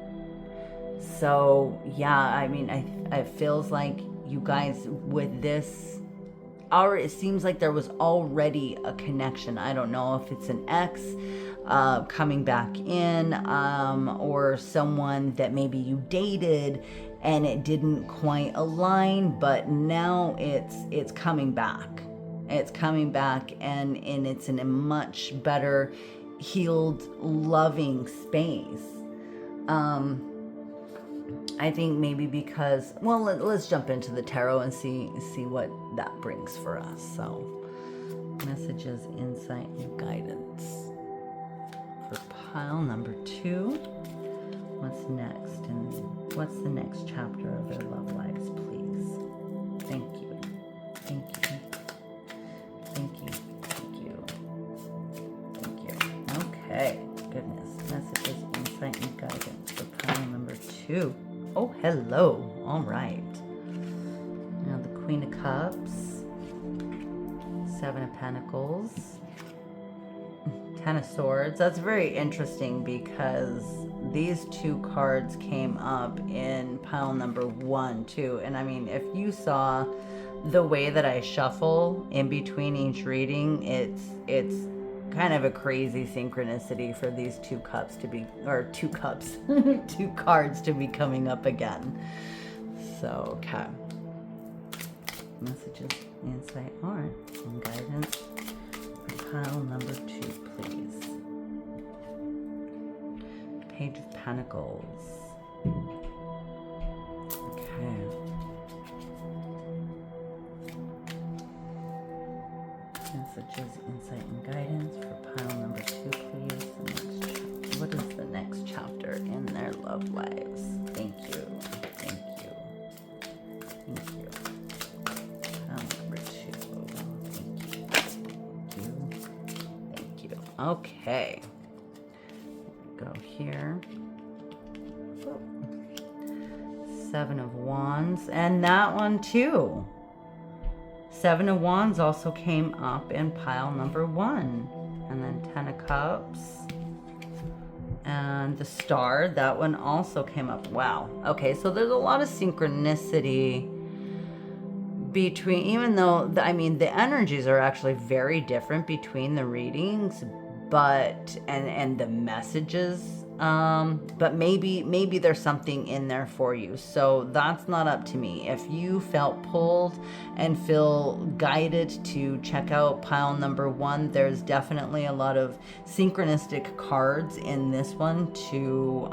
So yeah, I mean, it feels like you guys with this, it seems like there was already a connection. I don't know if it's an ex coming back in, or someone that maybe you dated and it didn't quite align, but now it's coming back. It's coming back, and it's in a much better, healed, loving space. I think maybe because, well, let's jump into the tarot and see what that brings for us. So, messages, insight, and guidance for pile number 2. What's next? And what's the next chapter of their love lives, please? Thank you. Thank you. Thank you. Thank you. Thank you. Okay. Goodness. Messages, insight, and guidance for pile number 2. Oh, hello. All right. Now the Queen of Cups, 7 of Pentacles, 10 of Swords. That's very interesting because these 2 cards came up in pile number 1 too. And I mean, if you saw the way that I shuffle in between each reading, it's kind of a crazy synchronicity for these 2 cups to be, or 2 cups, 2 cards to be coming up again. So, okay. Messages, insight, and guidance for pile number 2, please. Page of Pentacles. Okay. Messages, insight, and guidance for pile number 2, please. What is the next chapter in their love lives? Thank you. Thank you. Thank you. Pile number 2. Thank you. Thank you. Okay. Go here. 7 of Wands. And that one too. 7 of Wands also came up in pile number 1. And then 10 of Cups. And the Star, that one also came up. Wow. Okay, so there's a lot of synchronicity between, even though, I mean, the energies are actually very different between the readings, but, and the messages, but maybe there's something in there for you. So that's not up to me. If you felt pulled and feel guided to check out pile number 1, there's definitely a lot of synchronistic cards in this one to,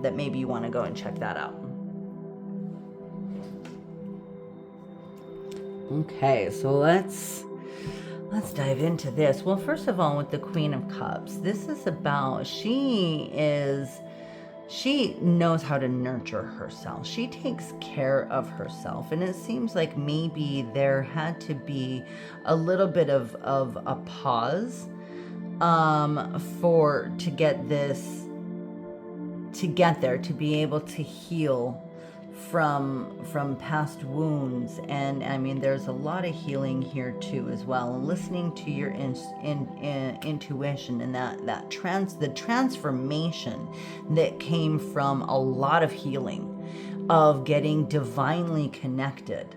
that maybe you want to go and check that out. Okay, so let's dive into this. Well, first of all, with the Queen of Cups, this is about, she knows how to nurture herself. She takes care of herself. And it seems like maybe there had to be a little bit of a pause to get there, to be able to heal from past wounds. And I mean, there's a lot of healing here too as well, and listening to your intuition, and the transformation that came from a lot of healing, of getting divinely connected,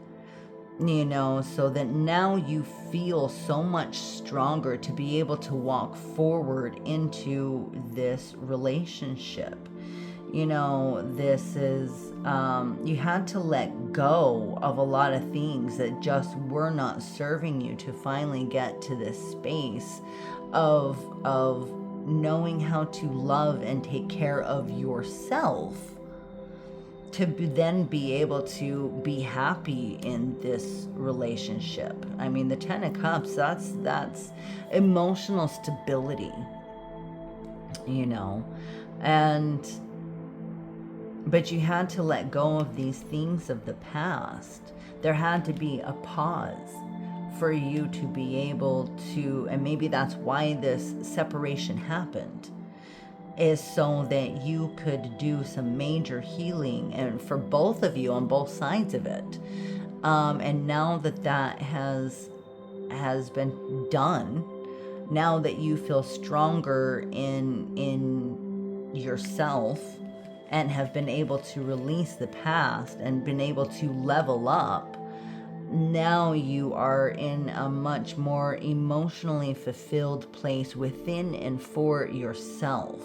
you know, so that now you feel so much stronger to be able to walk forward into this relationship. You know, this is, you had to let go of a lot of things that just were not serving you to finally get to this space of knowing how to love and take care of yourself, to then be able to be happy in this relationship. I mean, the Ten of Cups, that's emotional stability, you know, but you had to let go of these things of the past. There had to be a pause for you to be able to, and maybe that's why this separation happened, is so that you could do some major healing, and for both of you on both sides of it. And now that has been done, now that you feel stronger in yourself and have been able to release the past and been able to level up, now you are in a much more emotionally fulfilled place within and for yourself,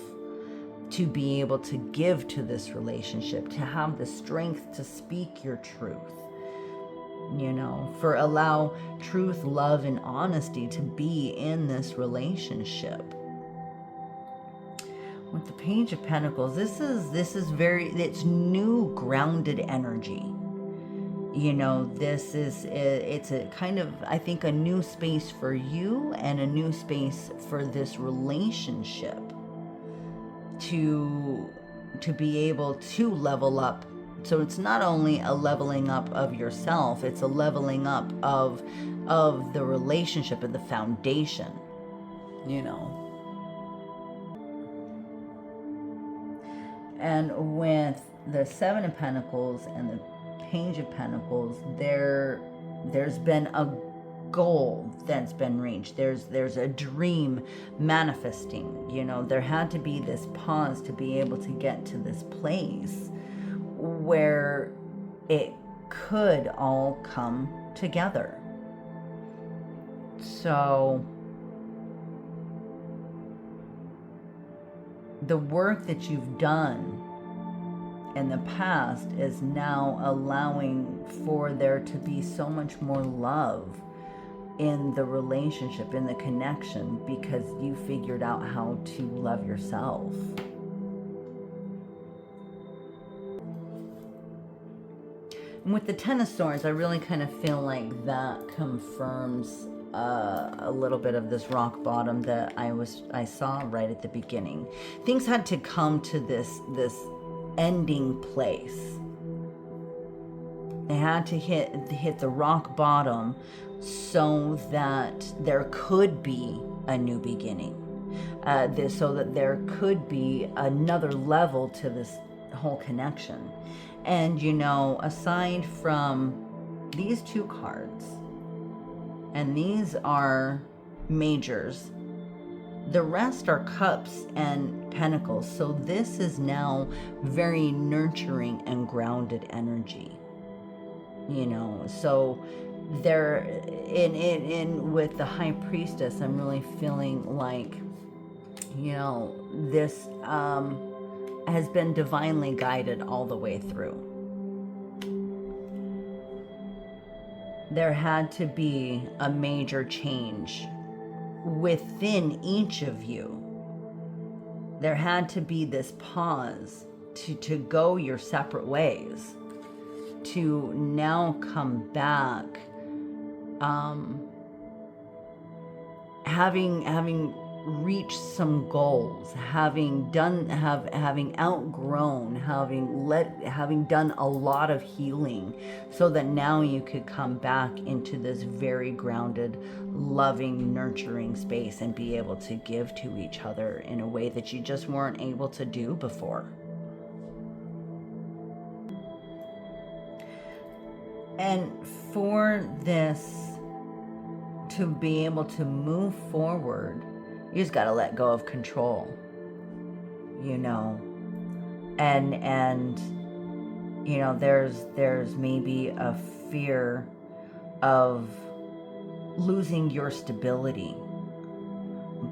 to be able to give to this relationship, to have the strength to speak your truth, you know, for allow truth, love, and honesty to be in this relationship. With the Page of Pentacles, this is it's new grounded energy. You know, it's a kind of, I think, a new space for you and a new space for this relationship to be able to level up. So it's not only a leveling up of yourself, it's a leveling up of the relationship and the foundation, you know. And with the Seven of Pentacles and the Page of Pentacles, there's been a goal that's been reached. There's a dream manifesting. You know, there had to be this pause to be able to get to this place where it could all come together. So the work that you've done in the past is now allowing for there to be so much more love in the relationship, in the connection, because you figured out how to love yourself. And with the Ten of Swords, I really kind of feel like that confirms a little bit of this rock bottom that I saw right at the beginning. Things had to come to this ending place. They had to hit the rock bottom so that there could be a new beginning. So that there could be another level to this whole connection. And you know, aside from these two cards, and these are majors, the rest are cups and pentacles. So this is now very nurturing and grounded energy, you know. So there, in with the High Priestess, I'm really feeling like, you know, this has been divinely guided all the way through. There had to be a major change within each of you. There had to be this pause to go your separate ways, to now come back, having reached some goals, having outgrown, having done a lot of healing, so that now you could come back into this very grounded, loving, nurturing space and be able to give to each other in a way that you just weren't able to do before. And for this to be able to move forward, you just got to let go of control, you know. And you know, there's maybe a fear of losing your stability,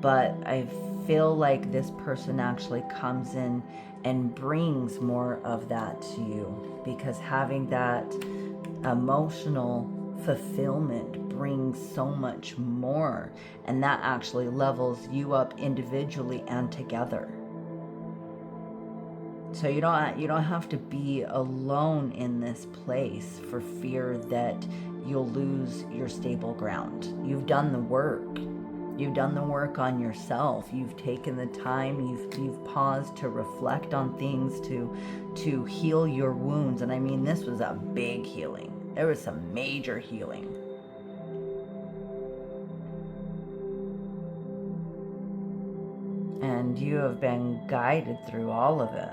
but I feel like this person actually comes in and brings more of that to you, because having that emotional fulfillment brings so much more, and that actually levels you up individually and together. So you don't have to be alone in this place for fear that you'll lose your stable ground. You've done the work. You've done the work on yourself. You've taken the time. You've paused to reflect on things, to heal your wounds. And I mean, this was a big healing. There was some major healing. And you have been guided through all of it.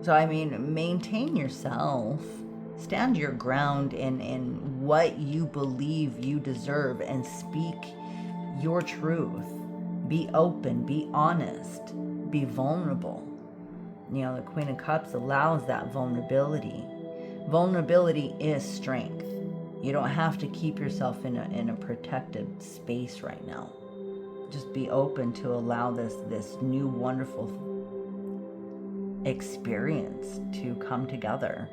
So, I mean, maintain yourself. Stand your ground in what you believe you deserve and speak your truth. Be open, be honest, be vulnerable. You know, the Queen of Cups allows that vulnerability. Vulnerability is strength. You don't have to keep yourself in a protected space right now. Just be open to allow this new wonderful experience to come together.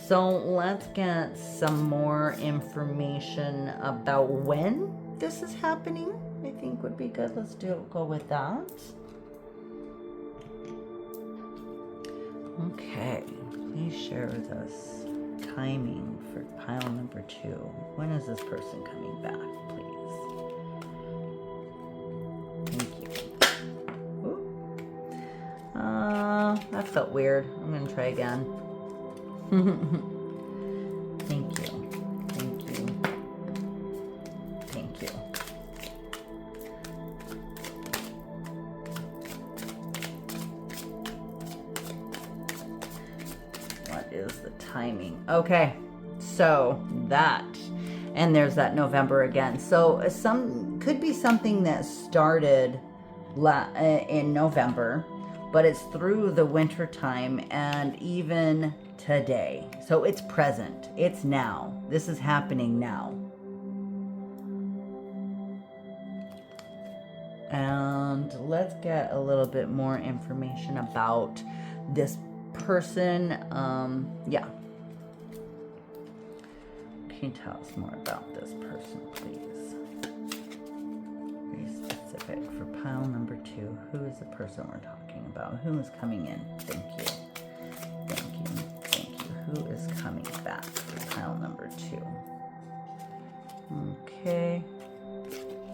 So let's get some more information about when this is happening. I think would be good. Let's go with that. Okay, please share with us timing for pile number 2. When is this person coming back, please? Thank you. Ooh. That felt weird. I'm gonna try again. Thank you. Thank you. Thank you. What is the timing? Okay, so that, and there's that November again. So could be something that started in November, but it's through the winter time and even today. So it's present. It's now. This is happening now. And let's get a little bit more information about this person. Yeah. Can you tell us more about this person, please? Very specific for pile number 2. Who is the person we're talking about? Who is coming in? Thank you. Thank you. Thank you. Who is coming back for pile number 2? Okay.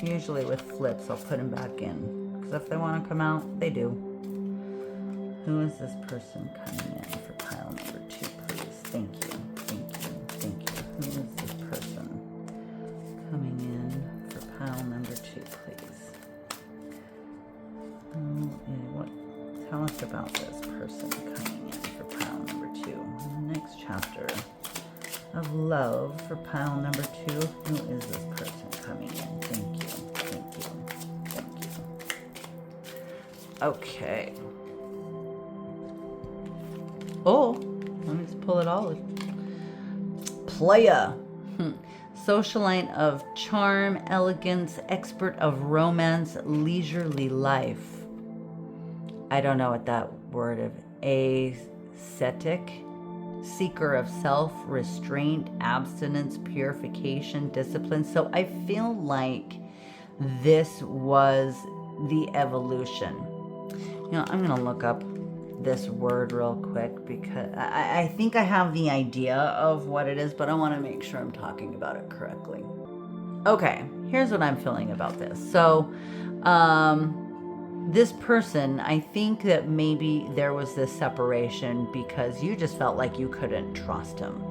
Usually with flips, I'll put them back in, because if they want to come out, they do. Who is this person coming in for pile number 2, please? Thank you. Thank you. Thank you. Who is this person coming in for pile number 2, please? Tell us about this person coming in for pile number 2. Next chapter of love for pile number 2. Who is this person coming in? Thank you. Thank you. Thank you. Okay. Oh, let me just pull it all. Playa. Socialite of charm, elegance, expert of romance, leisurely life. I don't know what that word of ascetic, seeker of self, restraint, abstinence, purification, discipline. So I feel like this was the evolution. You know, I'm going to look up this word real quick, because I think I have the idea of what it is, but I want to make sure I'm talking about it correctly. Okay, here's what I'm feeling about this. So, this person, I think that maybe there was this separation because you just felt like you couldn't trust him.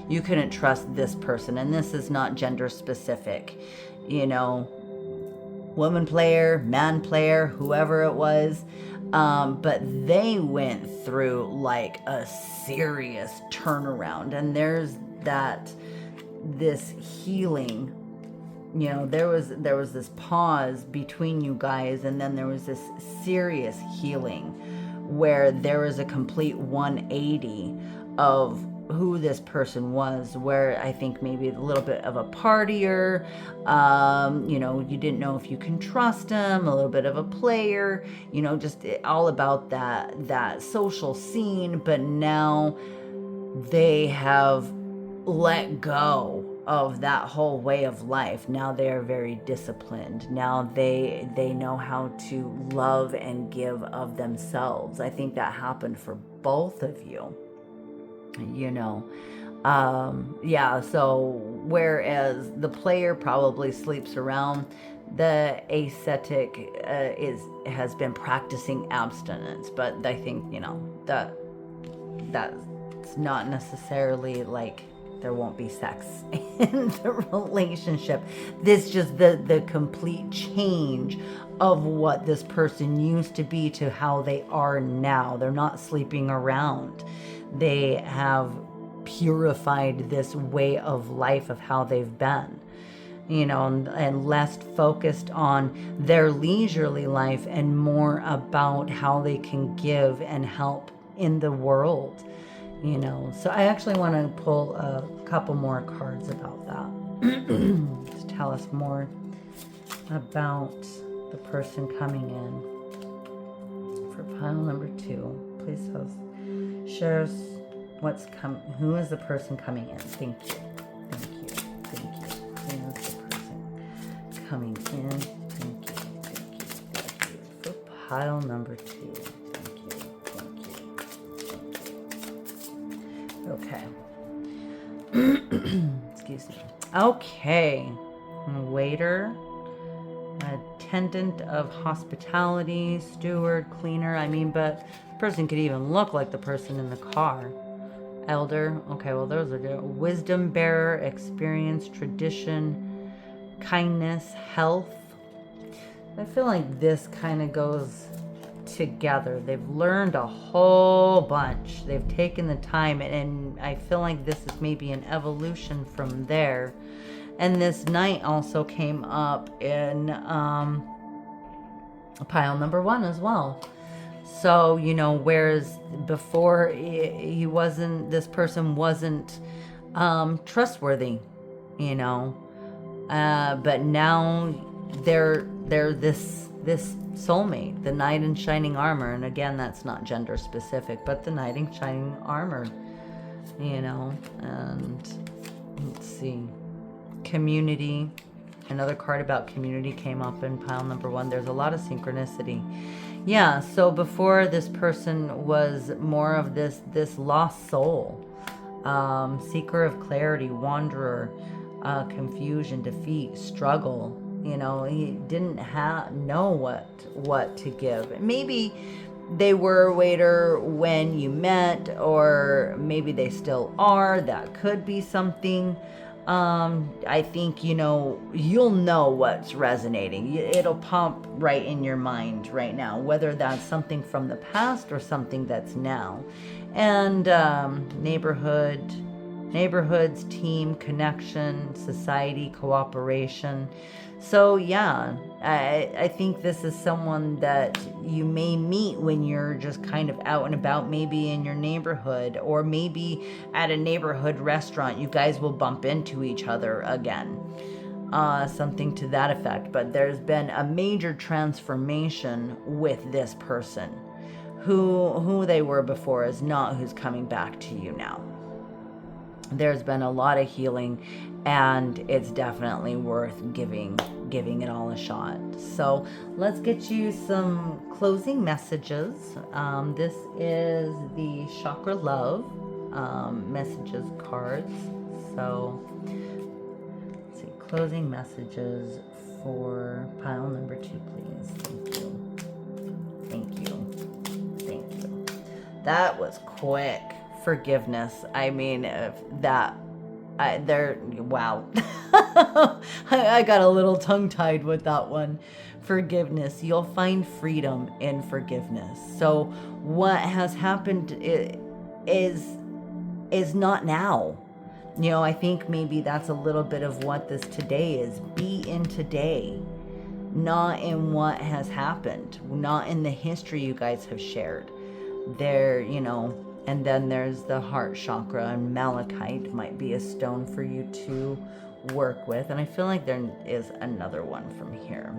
You couldn't trust this person, and this is not gender specific. You know, woman player, man player, whoever it was. But they went through like a serious turnaround, and there's this healing. You know, there was this pause between you guys, and then there was this serious healing where there was a complete 180 of who this person was, where I think maybe a little bit of a partier, you know, you didn't know if you can trust him, a little bit of a player, you know, just all about that social scene. But now they have let go of that whole way of life. Now they are very disciplined. Now they know how to love and give of themselves. I think that happened for both of you. You know, yeah, so whereas the player probably sleeps around, the ascetic has been practicing abstinence. But I think, you know, that's not necessarily like there won't be sex in the relationship. This just the complete change of what this person used to be to how they are now. They're not sleeping around. They have purified this way of life of how they've been, you know, and less focused on their leisurely life and more about how they can give and help in the world, you know. So I actually want to pull a couple more cards about that to tell us more about the person coming in. For pile number 2, please share us what's coming. Who is the person coming in? Thank you. Thank you. Thank you. Who is the person coming in? Thank you. Thank you. Thank you. For pile number 2. Thank you. Thank you. Thank you. Okay. Excuse me. Okay. Waiter, attendant of hospitality, steward, cleaner. I mean, but the person could even look like the person in the car. Elder. Okay, well, those are good. Wisdom bearer, experience, tradition, kindness, health. I feel like this kind of goes together. They've learned a whole bunch. They've taken the time, and I feel like this is maybe an evolution from there. And this knight also came up in pile number 1 as well. So, you know, whereas before this person wasn't trustworthy, you know, but now they're this soulmate, the knight in shining armor. And again, that's not gender specific, but the knight in shining armor, you know. And let's see, community. Another card about community came up in pile number 1. There's a lot of synchronicity. Yeah, so before, this person was more of this lost soul, seeker of clarity, wanderer, confusion, defeat, struggle. You know, he didn't know what to give. Maybe they were a waiter when you met, or maybe they still are. That could be something. I think, you know, you'll know what's resonating. It'll pump right in your mind right now, whether that's something from the past or something that's now. And neighborhoods, team, connection, society, cooperation. So yeah, I think this is someone that you may meet when you're just kind of out and about, maybe in your neighborhood, or maybe at a neighborhood restaurant. You guys will bump into each other again, something to that effect. But there's been a major transformation with this person. Who they were before is not who's coming back to you now. There's been a lot of healing, and it's definitely worth giving it all a shot. So let's get you some closing messages. This is the Chakra Love messages cards. So let's see, closing messages for pile number 2, please. Thank you. Thank you. Thank you. That was quick. Forgiveness. I mean, wow. I got a little tongue-tied with that one. forgiveness. You'll find freedom in forgiveness. So what has happened is not now. I think maybe that's a little bit of what this today is. Be in today, not in what has happened, not in the history you guys have shared. There, and then there's the heart chakra, and malachite might be a stone for you to work with. And I feel like there is another one from here.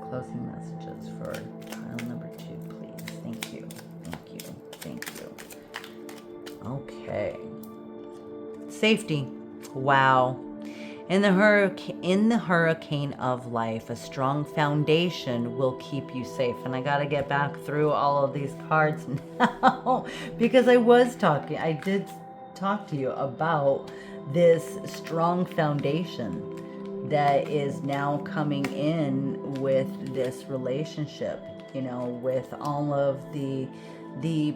Closing messages for pile number 2, please. Thank you. Thank you. Thank you. Okay. Safety. Wow. In the hurricane of life, a strong foundation will keep you safe. And I got to get back through all of these cards now because I did talk to you about this strong foundation that is now coming in with this relationship, with all of the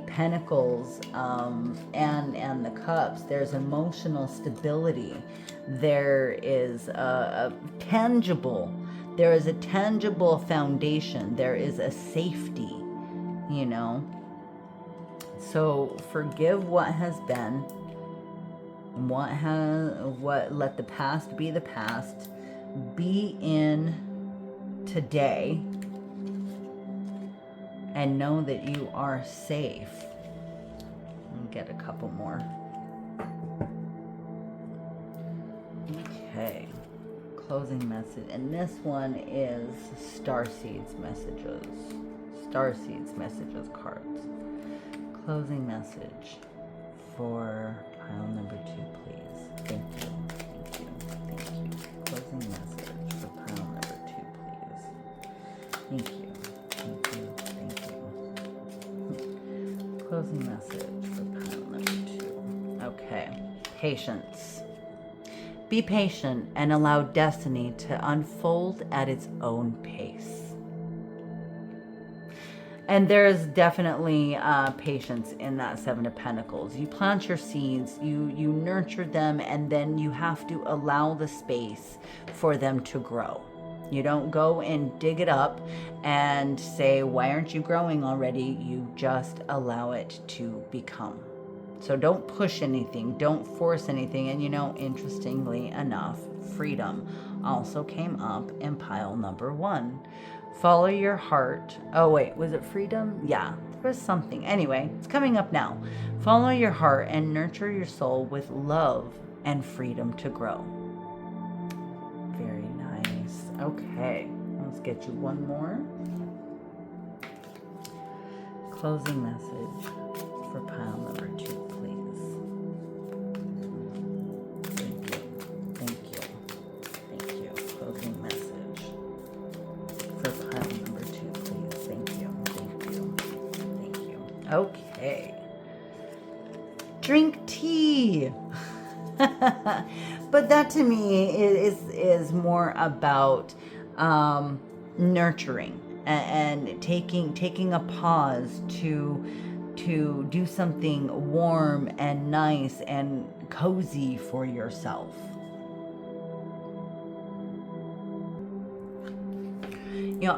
pentacles and the cups. There's emotional stability. There is a tangible foundation. There is a safety, So forgive what has been. Let the past be the past. Be in today. And know that you are safe. Get a couple more. Okay. Closing message. And this one is Starseeds messages. Starseeds messages cards. Closing message for pile number 2, please. Thank you. Thank you. Thank you. Closing message for pile number 2, please. Thank you. Closing message for pile number 2. Okay. Patience. Be patient and allow destiny to unfold at its own pace. And there's definitely patience in that 7 of Pentacles. You plant your seeds, you nurture them, and then you have to allow the space for them to grow. You don't go and dig it up and say, why aren't you growing already? You just allow it to become. So don't push anything. Don't force anything. And interestingly enough, freedom also came up in pile number 1. Follow your heart. Oh, wait, was it freedom? Yeah, there was something. Anyway, it's coming up now. Follow your heart and nurture your soul with love and freedom to grow. Very nice. Okay, let's get you one more. Closing message for pile number 2, please. Thank you. Thank you. Thank you. Closing message for pile number 2, please. Thank you. Thank you. Thank you. Okay. Drink tea. But that to me is more about nurturing and taking a pause to do something warm and nice and cozy for yourself.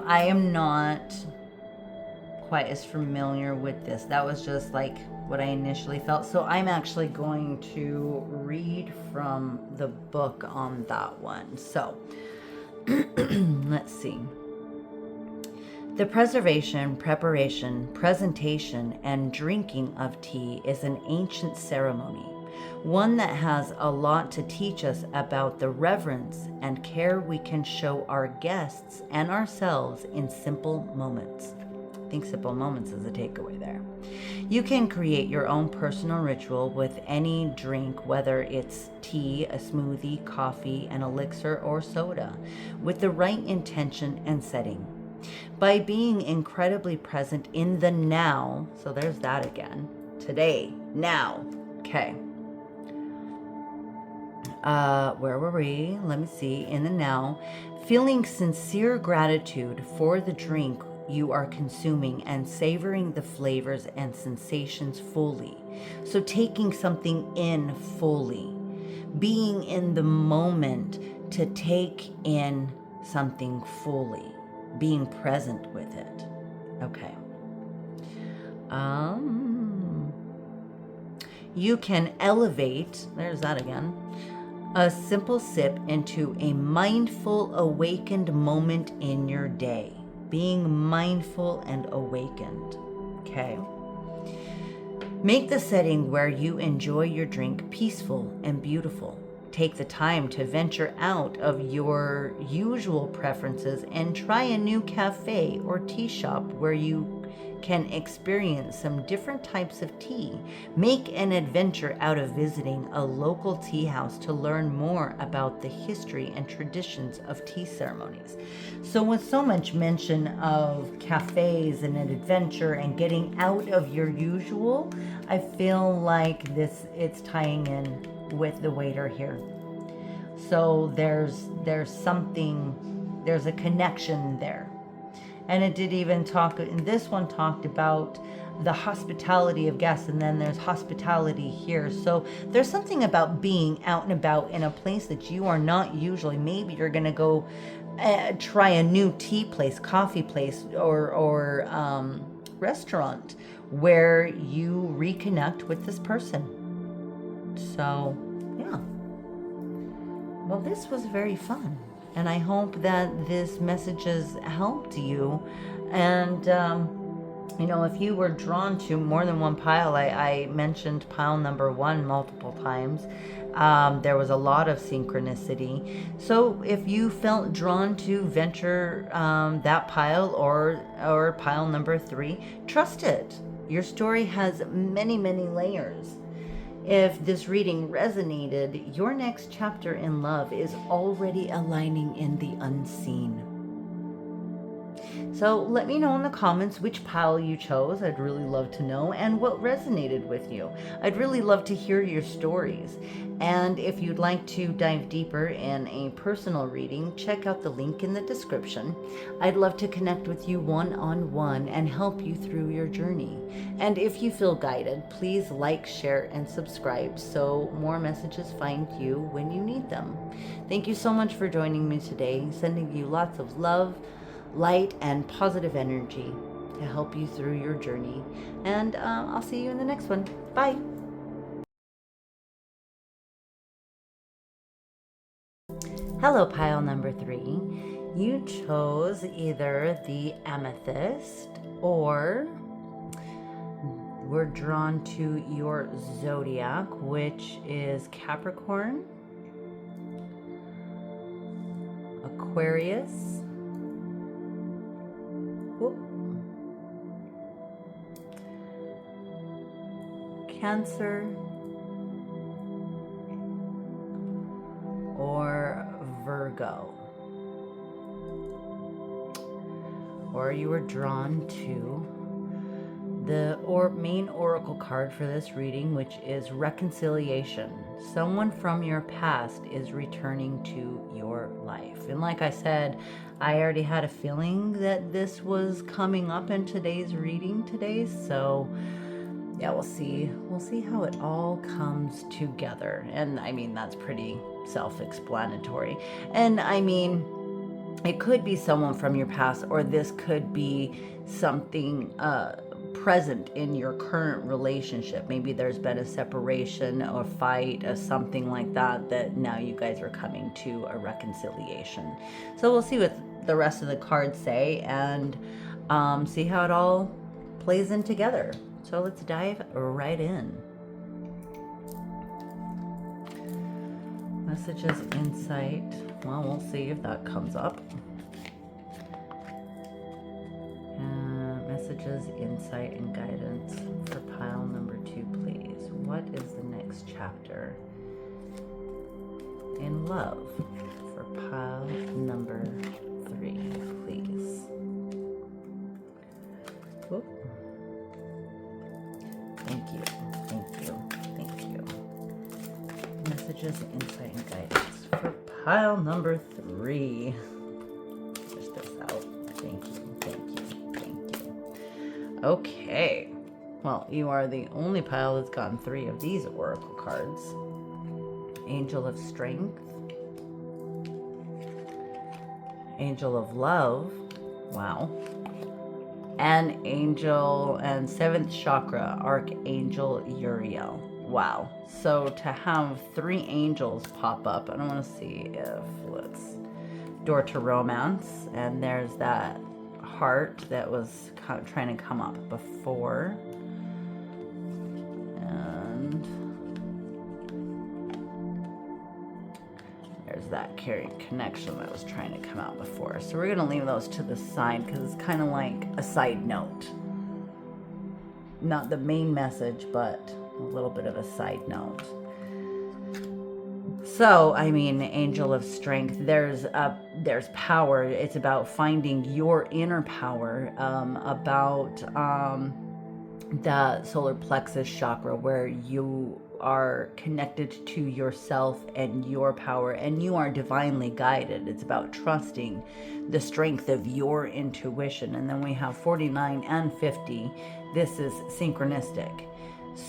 I am not quite as familiar with this. That was just like what I initially felt. So I'm actually going to read from the book on that one. So let's see. The preservation, preparation, presentation, and drinking of tea is an ancient ceremony, one that has a lot to teach us about the reverence and care we can show our guests and ourselves in simple moments. I think simple moments is a takeaway there. You can create your own personal ritual with any drink, whether it's tea, a smoothie, coffee, an elixir, or soda, with the right intention and setting. By being incredibly present in the now, so there's that again, today, now, okay. Where were we? Let me see, in the now, feeling sincere gratitude for the drink you are consuming and savoring the flavors and sensations fully. So taking something in fully, being in the moment to take in something fully. being present with it. Okay. You can elevate, there's that again, a simple sip into a mindful, awakened moment in your day. Being mindful and awakened. Okay. Make the setting where you enjoy your drink peaceful and beautiful. Take the time to venture out of your usual preferences and try a new cafe or tea shop where you can experience some different types of tea. Make an adventure out of visiting a local tea house to learn more about the history and traditions of tea ceremonies. So with so much mention of cafes and an adventure and getting out of your usual, I feel like it's tying in with the waiter here. So there's a connection there. And it did even talk, and this one talked about the hospitality of guests, and then there's hospitality here. So there's something about being out and about in a place that you are not usually. Maybe you're going to go try a new tea place, coffee place, or restaurant where you reconnect with this person. So, yeah. Well, this was very fun. And I hope that this message has helped you. And, if you were drawn to more than one pile, I mentioned pile number 1 multiple times. There was a lot of synchronicity. So if you felt drawn to venture that pile or pile number 3, trust it. Your story has many, many layers. If this reading resonated, your next chapter in love is already aligning in the unseen. So let me know in the comments which pile you chose. I'd really love to know, and what resonated with you. I'd really love to hear your stories. And if you'd like to dive deeper in a personal reading, check out the link in the description. I'd love to connect with you one-on-one and help you through your journey. And if you feel guided, please like, share, and subscribe so more messages find you when you need them. Thank you so much for joining me today, sending you lots of love, light, and positive energy to help you through your journey. And I'll see you in the next one. Bye. Hello, pile number 3. You chose either the Amethyst or we're drawn to your Zodiac, which is Capricorn, Aquarius, Cancer, or Virgo. Or you were drawn to the main oracle card for this reading, which is reconciliation. Someone from your past is returning to your life. And like I said, I already had a feeling that this was coming up in today's reading today. So yeah, we'll see how it all comes together. And I mean, that's pretty self-explanatory. And I mean, it could be someone from your past, or this could be something present in your current relationship. Maybe there's been a separation or fight or something like that now you guys are coming to a reconciliation. So we'll see what the rest of the cards say and see how it all plays in together. So let's dive right in. Messages, insight. Well, we'll see if that comes up. Messages, insight, and guidance for pile number 2, please. What is the next chapter in love for pile number 3, please? Whoop. Thank you, thank you, thank you. Messages, insight, and guidance for pile number 3. Push this out. Thank you, thank you, thank you. Okay. Well, you are the only pile that's gotten 3 of these oracle cards. Angel of Strength, Angel of Love, Wow. And angel and 7th chakra, Archangel Uriel. Wow. So to have 3 angels pop up, I don't want to see if, let's, door to romance. And there's that heart that was trying to come up before. And there's that caring connection that was trying to come out before. So we're going to leave those to the side because it's kind of like a side note. Not the main message, but a little bit of a side note. So, I mean, angel of strength, there's power. It's about finding your inner power, about the solar plexus chakra, where you are connected to yourself and your power, and you are divinely guided. It's about trusting the strength of your intuition. And then we have 49 and 50. This is synchronistic.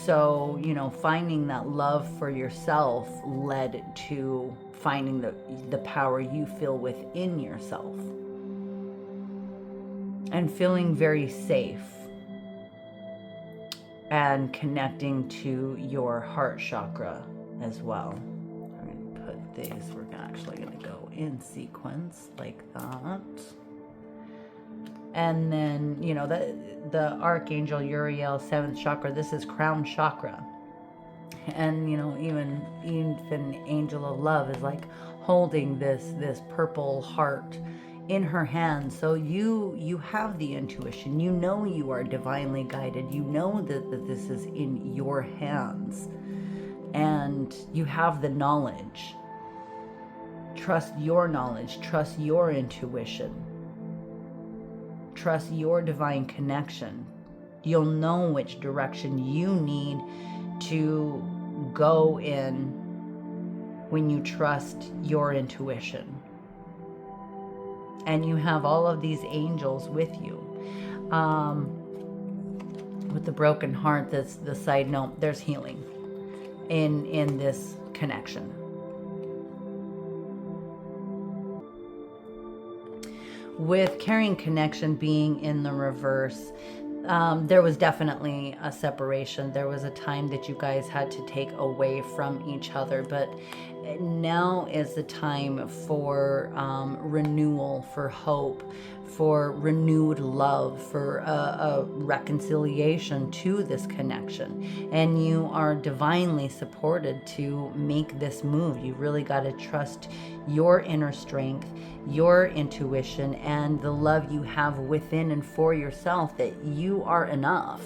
So, you know, finding that love for yourself led to finding the power you feel within yourself and feeling very safe and connecting to your heart chakra as well. I'm going to put these, we're actually going to go in sequence like that. And then, you know, the Archangel Uriel, 7th chakra, this is crown chakra. And, you know, even Angel of Love is like holding this purple heart in her hand. So you have the intuition. You know you are divinely guided. You know that this is in your hands. And you have the knowledge. Trust your knowledge. Trust your intuition. Trust your divine connection. You'll know which direction you need to go in when you trust your intuition. And you have all of these angels with you. With the broken heart, that's the side note, there's healing in this connection. With carrying connection being in the reverse, there was definitely a separation. There was a time that you guys had to take away from each other, but now is the time for renewal, for hope, for renewed love, for a reconciliation to this connection. And you are divinely supported to make this move. You really got to trust your inner strength, your intuition, and the love you have within and for yourself, that you are enough,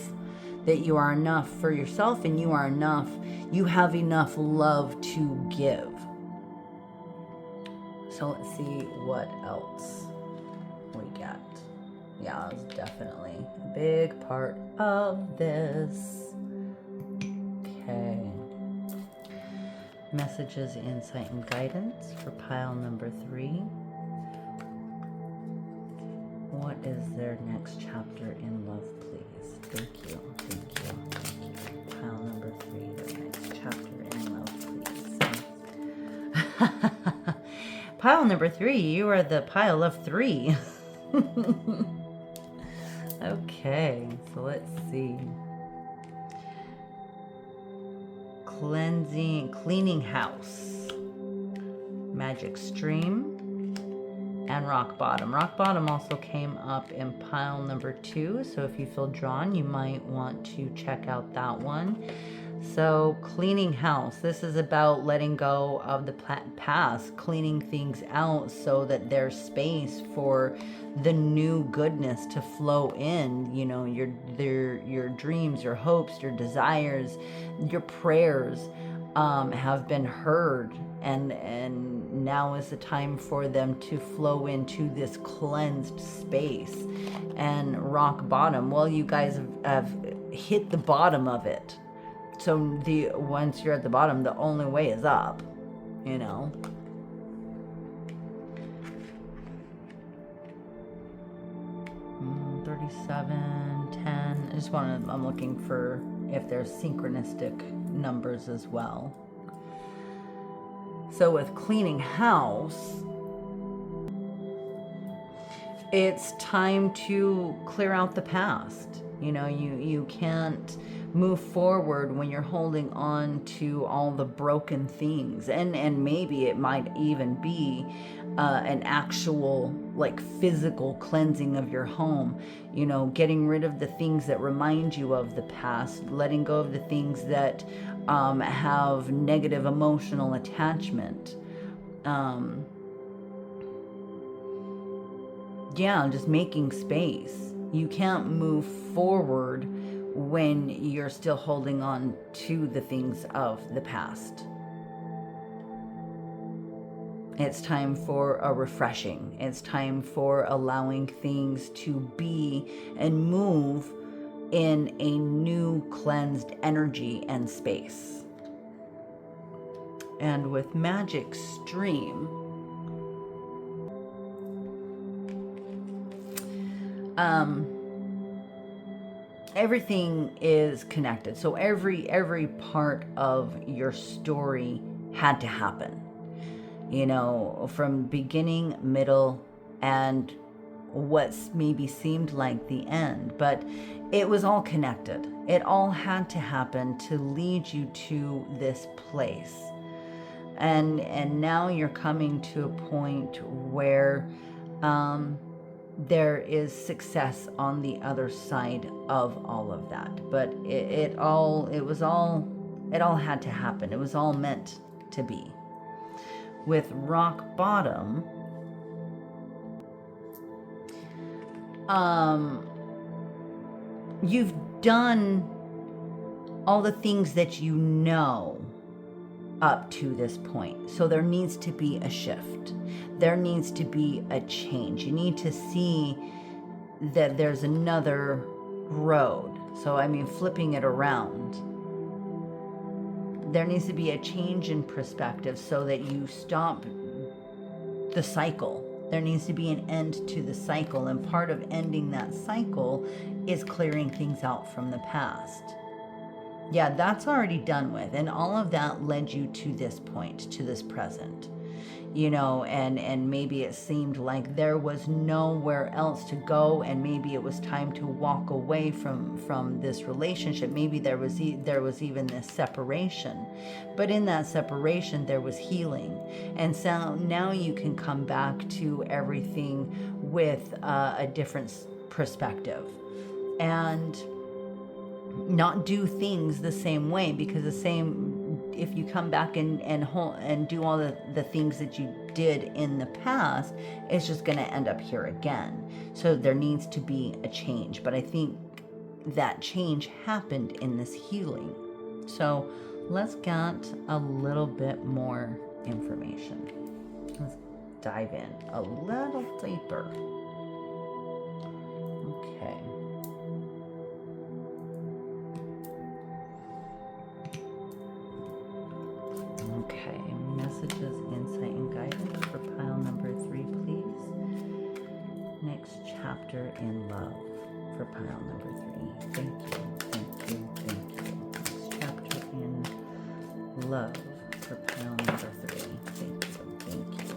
that you are enough for yourself, and you are enough. You have enough love to give. So let's see what else we got. Yeah, it's definitely a big part of this. Okay. Messages, insight, and guidance for pile number 3. What is their next chapter in love, please? Thank you, thank you, thank you. Pile number 3, their next chapter in love, please. Pile number 3, you are the pile of 3. Okay, so let's see. Cleaning house, magic stream, and rock bottom. Rock bottom also came up in pile number 2, so if you feel drawn, you might want to check out that one. So cleaning house, this is about letting go of the past, cleaning things out so that there's space for the new goodness to flow in. You know, your dreams, your hopes, your desires, your prayers have been heard, and now is the time for them to flow into this cleansed space. And rock bottom, well, you guys have hit the bottom of it. So once you're at the bottom, the only way is up, you know. Mm, 37, 10. I'm looking for if there's synchronistic numbers as well. So with cleaning house, It's time to clear out the past. You know, you can't move forward when you're holding on to all the broken things. And maybe it might even be an actual, like, physical cleansing of your home. You know, getting rid of the things that remind you of the past, letting go of the things that have negative emotional attachment. Yeah, just making space. You can't move forward when you're still holding on to the things of the past. It's time for a refreshing. It's time for allowing things to be and move in a new cleansed energy and space. And with Magic Stream, everything is connected. So every part of your story had to happen. You know, from beginning, middle, and what's maybe seemed like the end, but it was all connected. It all had to happen to lead you to this place. And now you're coming to a point where there is success on the other side of all of that. But it all had to happen. It was all meant to be. With Rock Bottom, you've done all the things that you know up to this point. So there needs to be a shift. There needs to be a change. You need to see that there's another road. So, I mean, flipping it around. There needs to be a change in perspective so that you stop the cycle. There needs to be an end to the cycle. And part of ending that cycle is clearing things out from the past. Yeah, that's already done with. And all of that led you to this point, to this present. You know, and maybe it seemed like there was nowhere else to go, and maybe it was time to walk away from this relationship. Maybe there was even this separation, but in that separation there was healing, and so now you can come back to everything with a different perspective, and not do things the same way, because if you come back and do all the things that you did in the past, it's just going to end up here again. So there needs to be a change. But I think that change happened in this healing. So let's get a little bit more information. Let's dive in a little deeper. Okay. Okay, messages, insight, and guidance for pile number 3, please. Next chapter in love for pile number 3. Thank you. Next chapter in love for pile number 3. Thank you.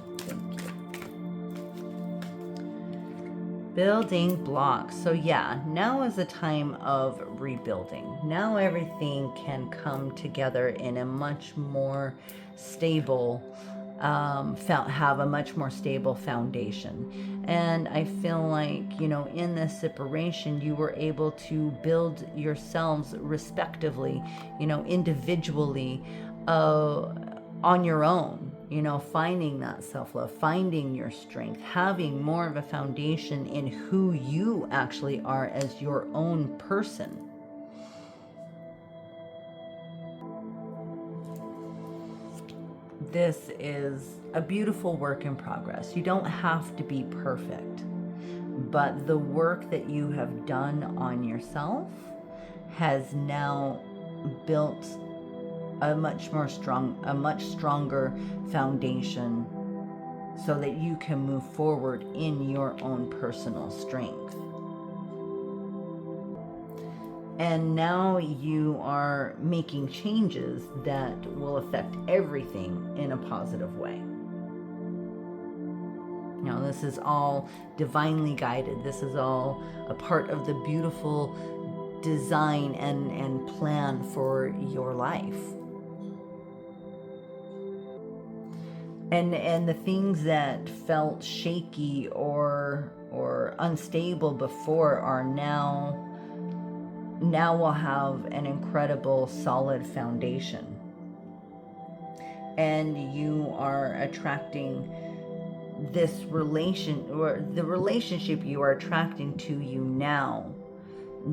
Building blocks. So yeah, now is the time of rebuilding. Now everything can come together in a much more stable, have a much more stable foundation. And I feel like, you know, in this separation, you were able to build yourselves respectively, you know, individually, on your own. You know, finding that self-love, finding your strength, having more of a foundation in who you actually are as your own person. This is a beautiful work in progress. You don't have to be perfect, but the work that you have done on yourself has now built a much stronger foundation so that you can move forward in your own personal strength. And now you are making changes that will affect everything in a positive way. Now, this is all divinely guided. This is all a part of the beautiful design and plan for your life. And the things that felt shaky or unstable before are now will have an incredible solid foundation. And you are attracting this the relationship you are attracting to you now.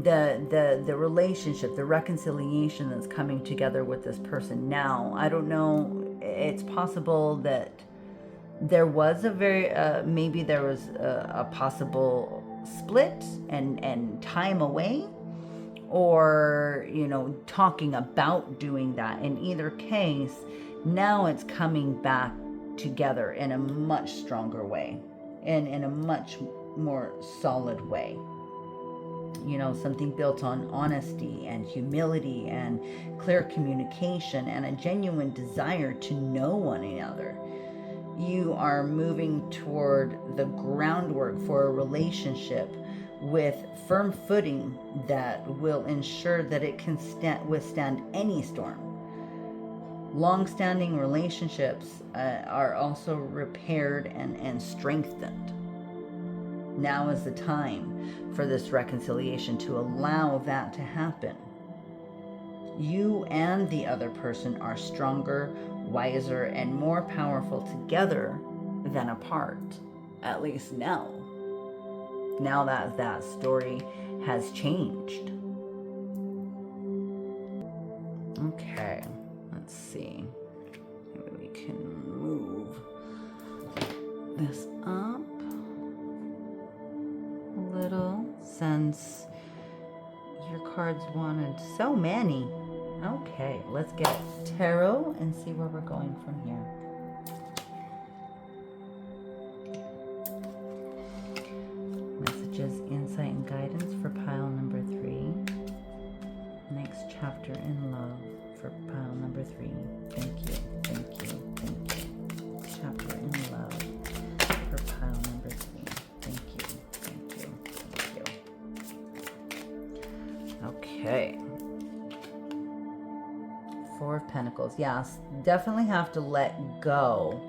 The relationship, the reconciliation that's coming together with this person now. I don't know. It's possible that there was maybe there was a possible split and time away, or talking about doing that. In either case, now it's coming back together in a much stronger way, and in a much more solid way. Something built on honesty and humility and clear communication and a genuine desire to know one another. You are moving toward the groundwork for a relationship with firm footing that will ensure that it can withstand any storm. Long-standing relationships are also repaired and strengthened. Now is the time for this reconciliation to allow that to happen. You and the other person are stronger, wiser, and more powerful together than apart. At least now. Now that story has changed. Okay, let's see. Maybe we can move this up a little, since your cards wanted so many. Okay, let's get tarot and see where we're going from here. Messages, insight, and guidance for pile number 3. Next chapter in love for pile number 3. Thank you, thank you, thank you. Chapter in love for pile number 3. Thank you, thank you, thank you. Okay. 4 of Pentacles. Yes, definitely have to let go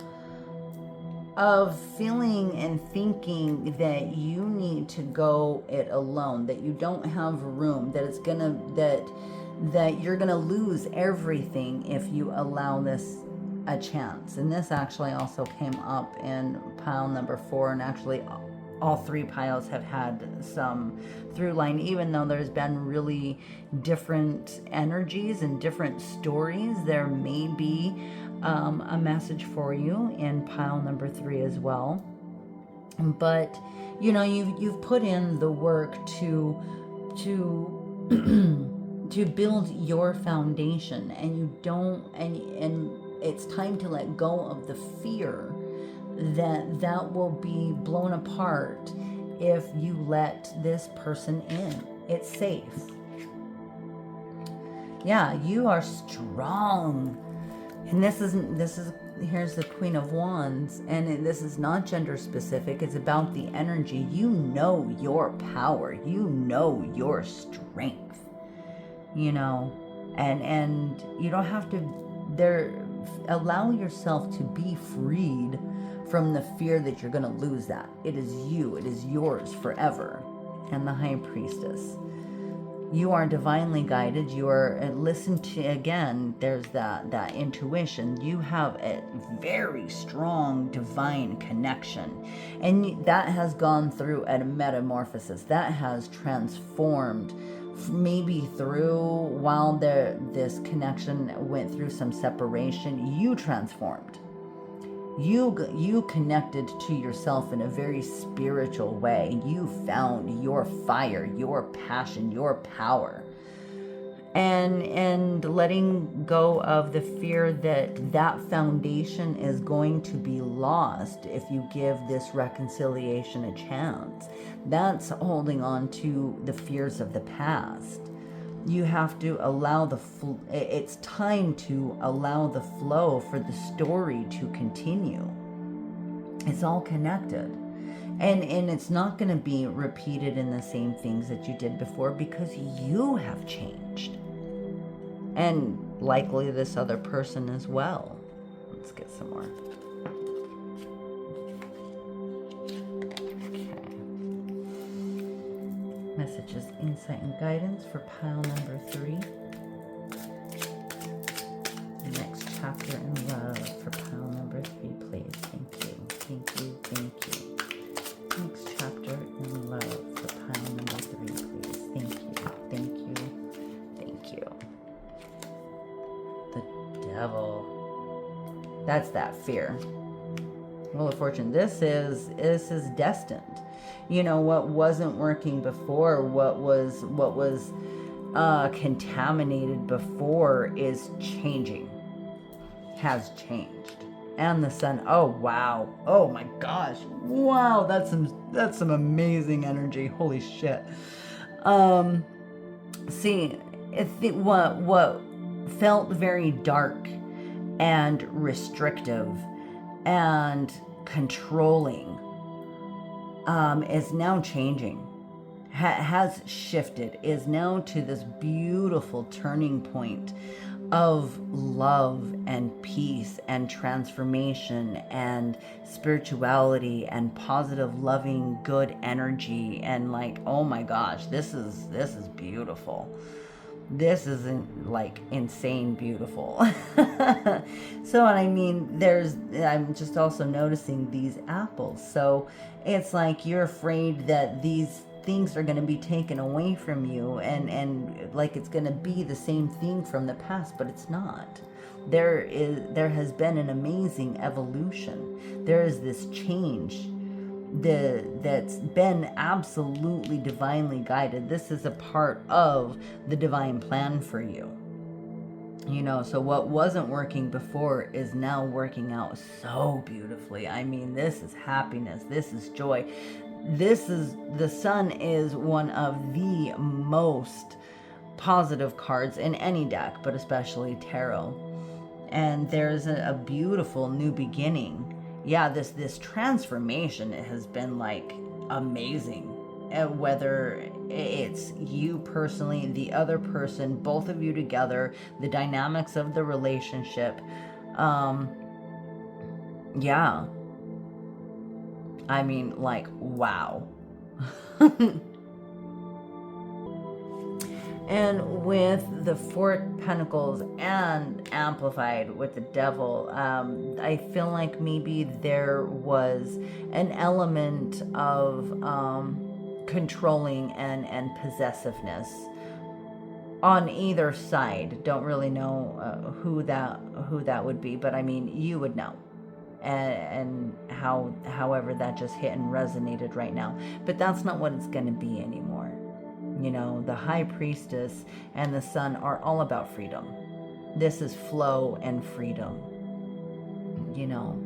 of feeling and thinking that you need to go it alone, that you don't have room, that it's gonna that you're gonna lose everything if you allow this a chance. And this actually also came up in pile number 4, and actually all 3 piles have had some through line, even though there's been really different energies and different stories. There may be a message for you in pile number 3 as well. But you've put in the work to to build your foundation, and you don't, and it's time to let go of the fear that will be blown apart if you let this person in. It's safe. Yeah, you are strong. And this is here's the Queen of Wands, and this is not gender specific. It's about the energy. You know your power. You know your strength. And you don't have to allow yourself to be freed from the fear that you're going to lose that. It is you. It is yours forever. And the High Priestess. You are divinely guided. You are, listen to, again, there's that intuition. You have a very strong divine connection. And that has gone through a metamorphosis. That has transformed, maybe while this connection went through some separation, you transformed. You connected to yourself in a very spiritual way. You found your fire, your passion, your power. And letting go of the fear that foundation is going to be lost if you give this reconciliation a chance. That's holding on to the fears of the past. You have to allow it's time to allow the flow for the story to continue. It's all connected. And it's not going to be repeated in the same things that you did before, because you have changed. And likely this other person as well. Let's get some more. Okay. Messages, insight, and guidance for pile number 3. Next chapter in love for pile number 3, please. Thank you. Thank you. Thank you. Next chapter in love for pile number 3, please. Thank you. Thank you. Thank you. The devil. That's that fear. Wheel of Fortune. This is destined. You know, what wasn't working before, what was contaminated before is changing. Has changed. And the sun. Oh wow. Oh my gosh. Wow, that's some amazing energy. Holy shit. See, what felt very dark and restrictive and controlling is now changing. Has shifted, is now to this beautiful turning point of love and peace and transformation and spirituality and positive, loving, good energy. And like, oh my gosh, this is beautiful. This isn't like insane beautiful. So, and I mean, I'm just also noticing these apples. So it's like you're afraid that these things are going to be taken away from you, and like it's going to be the same thing from the past, but it's not. There has been an amazing evolution. There is this change that's been absolutely divinely guided. This is a part of the divine plan for you. You know, so what wasn't working before is now working out so beautifully. I mean, this is happiness. This is joy. The sun is one of the most positive cards in any deck, but especially tarot. And there's a beautiful new beginning. Yeah, this transformation has been like amazing. Whether it's you personally, the other person, both of you together, the dynamics of the relationship. Yeah. I mean, like, wow. And with the 4 Pentacles and amplified with the devil, I feel like maybe there was an element of controlling and possessiveness on either side. Don't really know who that would be, but I mean, you would know. And however that just hit and resonated right now. But that's not what it's going to be anymore. You know, the High Priestess and the Sun are all about freedom. This is flow and freedom. You know.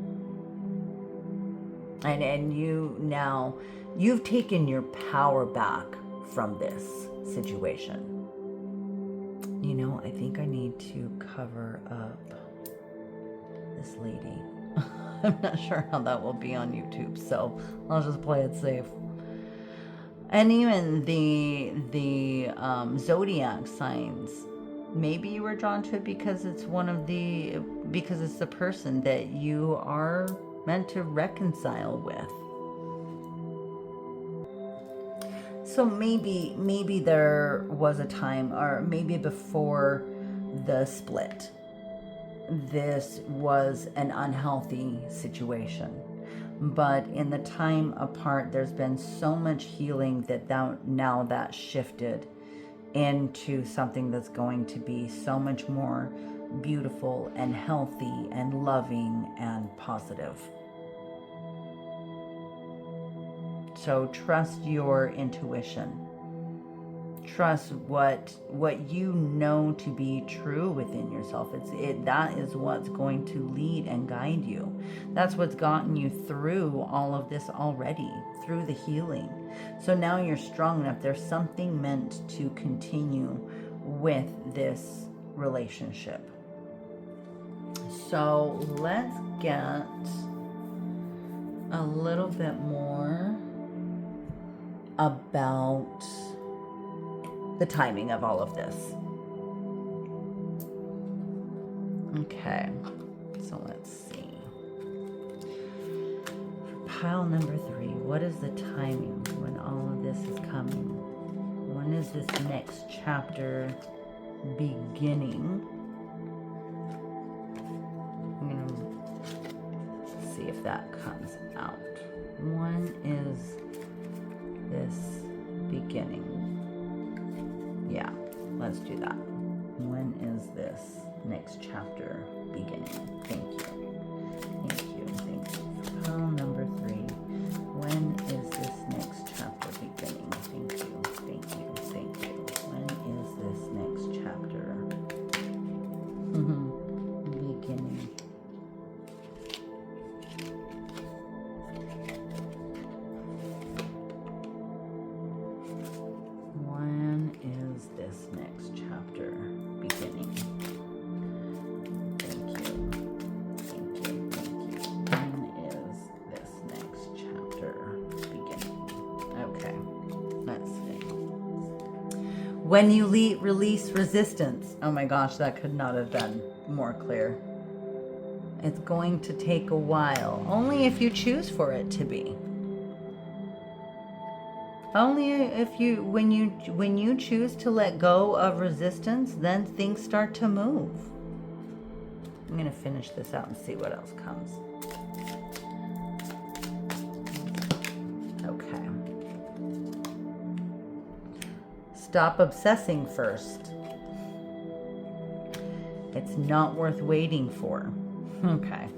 And you've taken your power back from this situation. You know, I think I need to cover up this lady. I'm not sure how that will be on YouTube, so I'll just play it safe. And even the zodiac signs, maybe you were drawn to it because it's because it's the person that you are meant to reconcile with. So maybe there was a time, or maybe before the split, this was an unhealthy situation. But in the time apart, there's been so much healing that now that shifted into something that's going to be so much more beautiful and healthy and loving and positive. So trust your intuition. Trust what you know to be true within yourself. That is what's going to lead and guide you. That's what's gotten you through all of this already, through the healing. So now you're strong enough. There's something meant to continue with this relationship. So let's get a little bit more about the timing of all of this. Okay, so let's see. Pile number 3, what is the timing when all of this is coming? When is this next chapter beginning? I'm gonna see if that comes out. When is this beginning? Yeah, let's do that. When is this next chapter beginning? Thank you. Thank you. Thank you. Pile number 3. When is this next chapter beginning? Thank you. Thank you. Thank you. When is this next chapter beginning? When is this next chapter beginning? Thank you. Thank you. Thank you. When is this next chapter beginning? Okay, let's see. When you release resistance. Oh my gosh, that could not have been more clear. It's going to take a while, only if you choose for it to be. Only if when you choose to let go of resistance, then things start to move. I'm gonna finish this out and see what else comes. Okay. Stop obsessing first. It's not worth waiting for. Okay.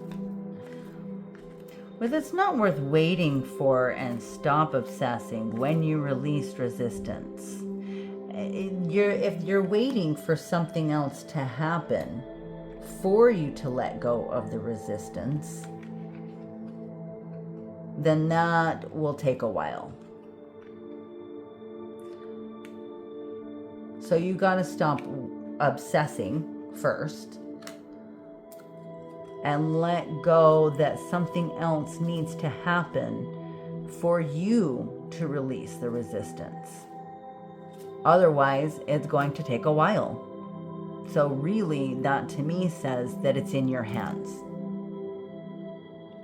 With it's not worth waiting for and stop obsessing when you release resistance. If you're waiting for something else to happen for you to let go of the resistance, then that will take a while. So you gotta stop obsessing first and let go that something else needs to happen for you to release the resistance. Otherwise, it's going to take a while. So really, that to me says that it's in your hands.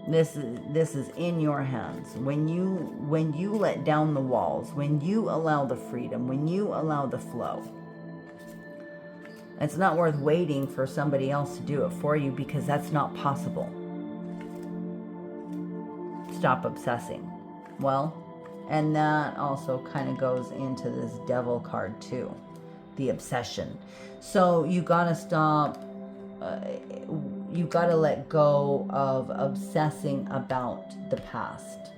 This is in your hands. When you let down the walls, when you allow the freedom, when you allow the flow. It's not worth waiting for somebody else to do it for you, because that's not possible. Stop obsessing. Well, and that also kind of goes into this devil card too, the obsession. So you gotta stop, you gotta let go of obsessing about the past.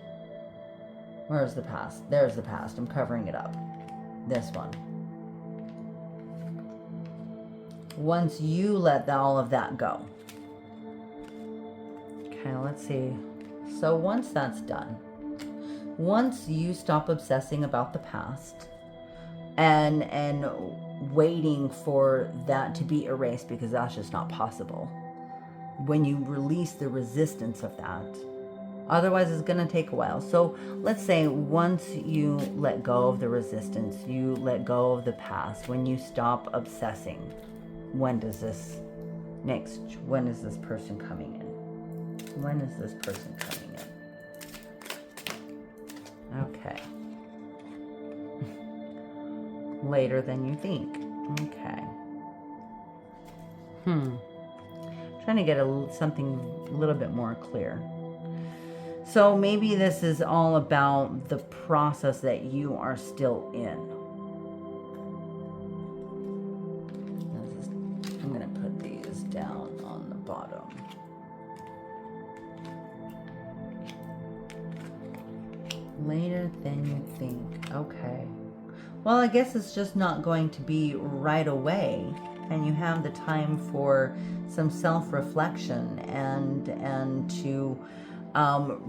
Where's the past? There's the past. I'm covering it up. This one. Once you let all of that go. Okay, let's see. So once that's done, once you stop obsessing about the past and waiting for that to be erased, because that's just not possible, when you release the resistance of that, otherwise it's going to take a while. So let's say once you let go of the resistance, you let go of the past, when you stop obsessing, when is this person coming in? When is this person coming in? Okay. Later than you think. Okay. Trying to get something a little bit more clear. So maybe this is all about the process that you are still in. I'm going to put these down on the bottom. Later than you think. Okay. Well, I guess it's just not going to be right away, and you have the time for some self-reflection and to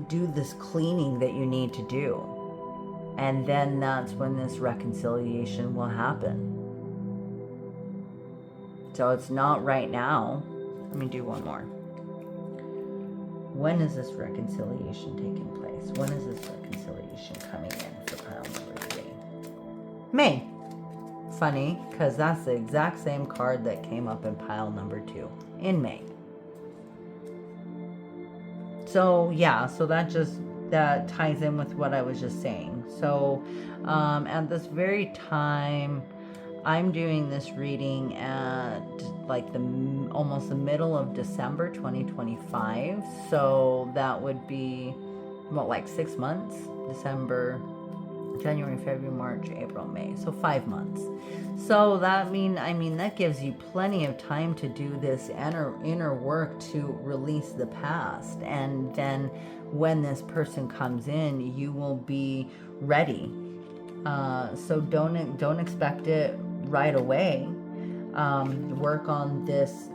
do this cleaning that you need to do. And then that's when this reconciliation will happen. So it's not right now. Let me do one more. When is this reconciliation taking place? When is this reconciliation coming in for pile number May. Funny, because that's the exact same card that came up in pile number 2 in May. So yeah, so that ties in with what I was just saying. So at this very time, I'm doing this reading at like almost the middle of December 2025. So that would be like 6 months. December, January, February, March, April, May. So 5 months. So that that gives you plenty of time to do this inner work to release the past. And then when this person comes in, you will be ready. So don't expect it right away. Work on this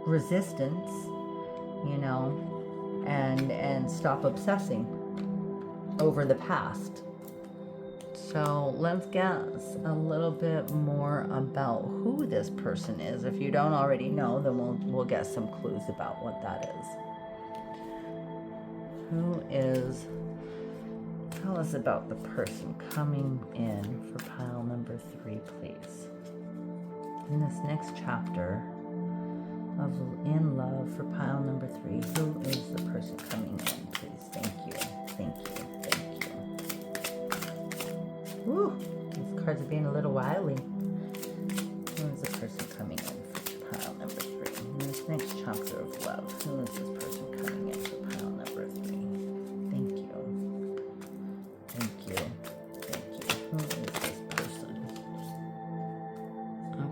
resistance, and stop obsessing over the past. So let's guess a little bit more about who this person is. If you don't already know, then we'll get some clues about what that is. Who is? Tell us about the person coming in for pile number 3, please. In this next chapter of In Love for pile number 3, who is the person coming in, please? Thank you. Thank you. Thank you. Woo! These cards are being a little wily. Who is the person coming in for pile number 3? In this next chapter of love, who is this person coming in for pile number 3? Thank you. Thank you. Thank you. Who is this person?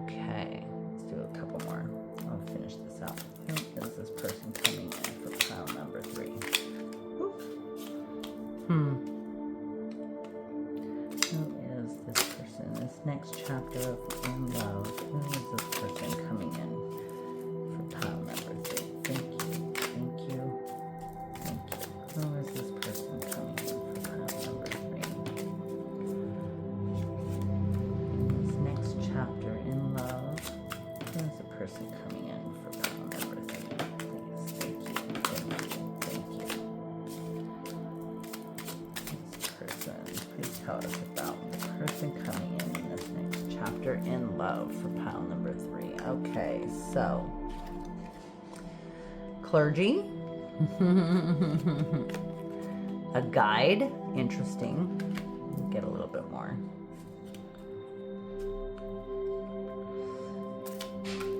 Okay. Let's do a couple more. I'll finish this out. Who is this person coming in for pile number 3? Who is this person? This next chapter of In Love. Who is this person coming in for pile number 3? Thank you. Thank you. Thank you. Who is this person coming in for pile number 3? This next chapter In Love. Who is the person coming in for pile number 3? Please. Thank you. Thank you. Thank you. This person. Please tell us about the person coming in this next chapter In Love for pile number 3. Okay, so clergy. A guide. Interesting. Get a little bit more.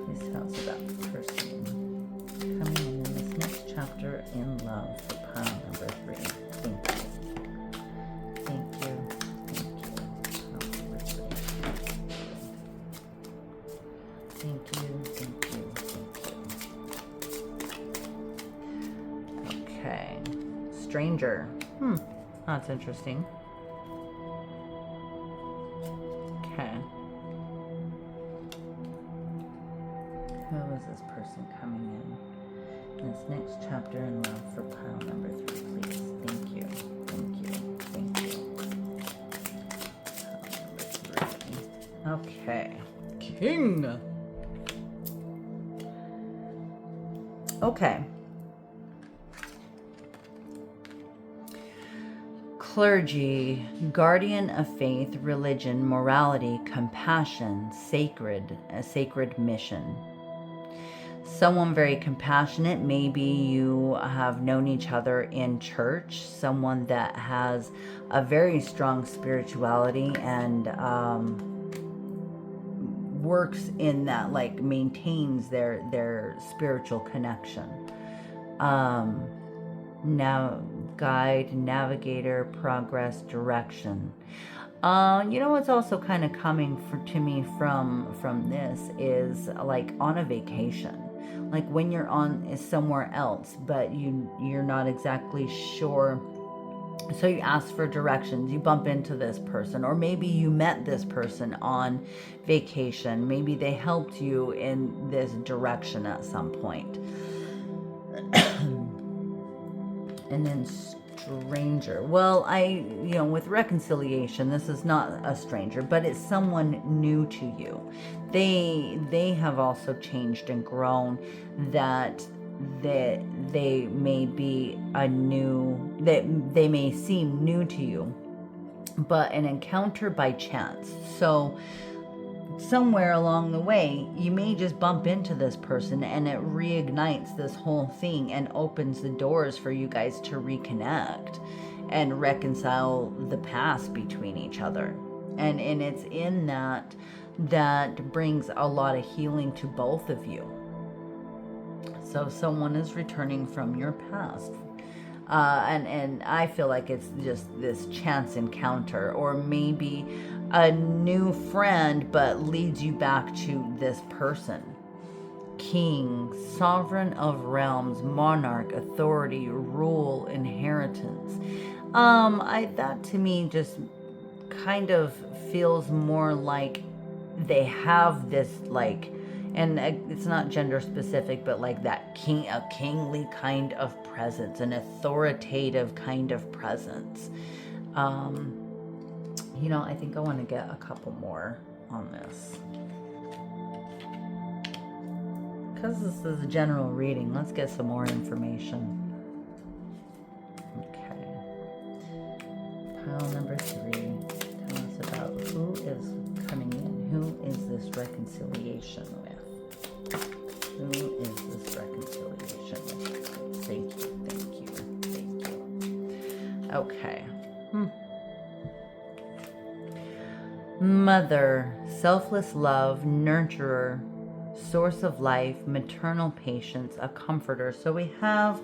Please tell us about the person coming in this next chapter In Love for pile number 3. Thank you. Thank you. Thank you. Pile number 3. Thank you. Thank you. Thank you. Okay. Stranger. That's interesting. Okay. Who is this person coming in this next chapter In Love for pile number 3, please? Thank you. Thank you. Thank you. Pile number 3. Okay. King. Okay. Clergy, guardian of faith, religion, morality, compassion, a sacred mission. Someone very compassionate. Maybe you have known each other in church. Someone that has a very strong spirituality and works in that, like maintains their spiritual connection. Now, guide, navigator, progress, direction. What's also kind of coming to me from this is like on a vacation, like when you're on somewhere else, but you're not exactly sure. So you ask for directions, you bump into this person, or maybe you met this person on vacation. Maybe they helped you in this direction at some point. And then stranger. Well, with reconciliation, this is not a stranger, but it's someone new to you. They have also changed and grown, that they may be they may seem new to you. but an encounter by chance. So somewhere along the way, you may just bump into this person and it reignites this whole thing and opens the doors for you guys to reconnect and reconcile the past between each other. And it's in that brings a lot of healing to both of you. So someone is returning from your past. And I feel like it's just this chance encounter, or maybe a new friend, but leads you back to this person. King, sovereign of realms, monarch, authority, rule, inheritance. That to me just kind of feels more like they have this, like, and it's not gender specific, but like that a kingly kind of presence, an authoritative kind of presence. I think I want to get a couple more on this, because this is a general reading. Let's get some more information. Okay. Pile number 3. Tell us about who is coming in. Who is this reconciliation with? Who is this reconciliation with? Thank you. Okay. Mother, selfless love, nurturer, source of life, maternal patience, a comforter. So we have,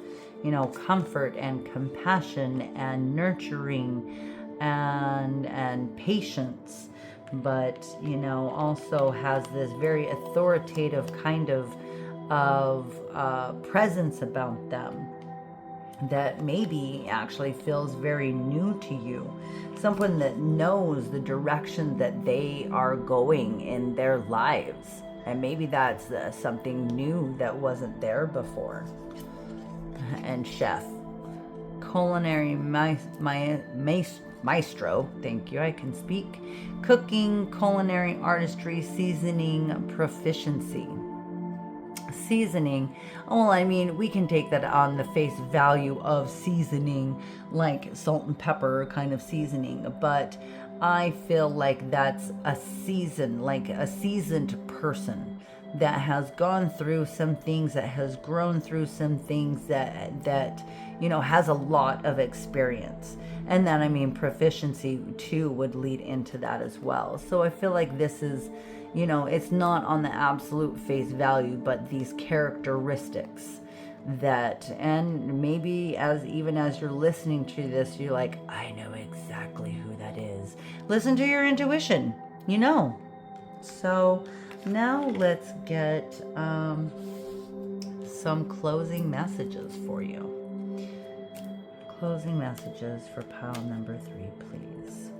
comfort and compassion and nurturing and patience, but, also has this very authoritative kind of presence about them that maybe actually feels very new to you. Someone that knows the direction that they are going in their lives. And maybe that's something new that wasn't there before. And chef. Culinary maestro. Thank you, I can speak. Cooking, culinary artistry, seasoning, proficiency. Seasoning, we can take that on the face value of seasoning, like salt and pepper kind of seasoning, but I feel like that's a seasoned person that has gone through some things, that has grown through some things, that has a lot of experience. And then proficiency too would lead into that as well. So I feel like this is, it's not on the absolute face value, but these characteristics that, and maybe as you're listening to this, you're like, I know exactly who that is. Listen to your intuition, So now let's get some closing messages for you. Closing messages for pile number 3, please.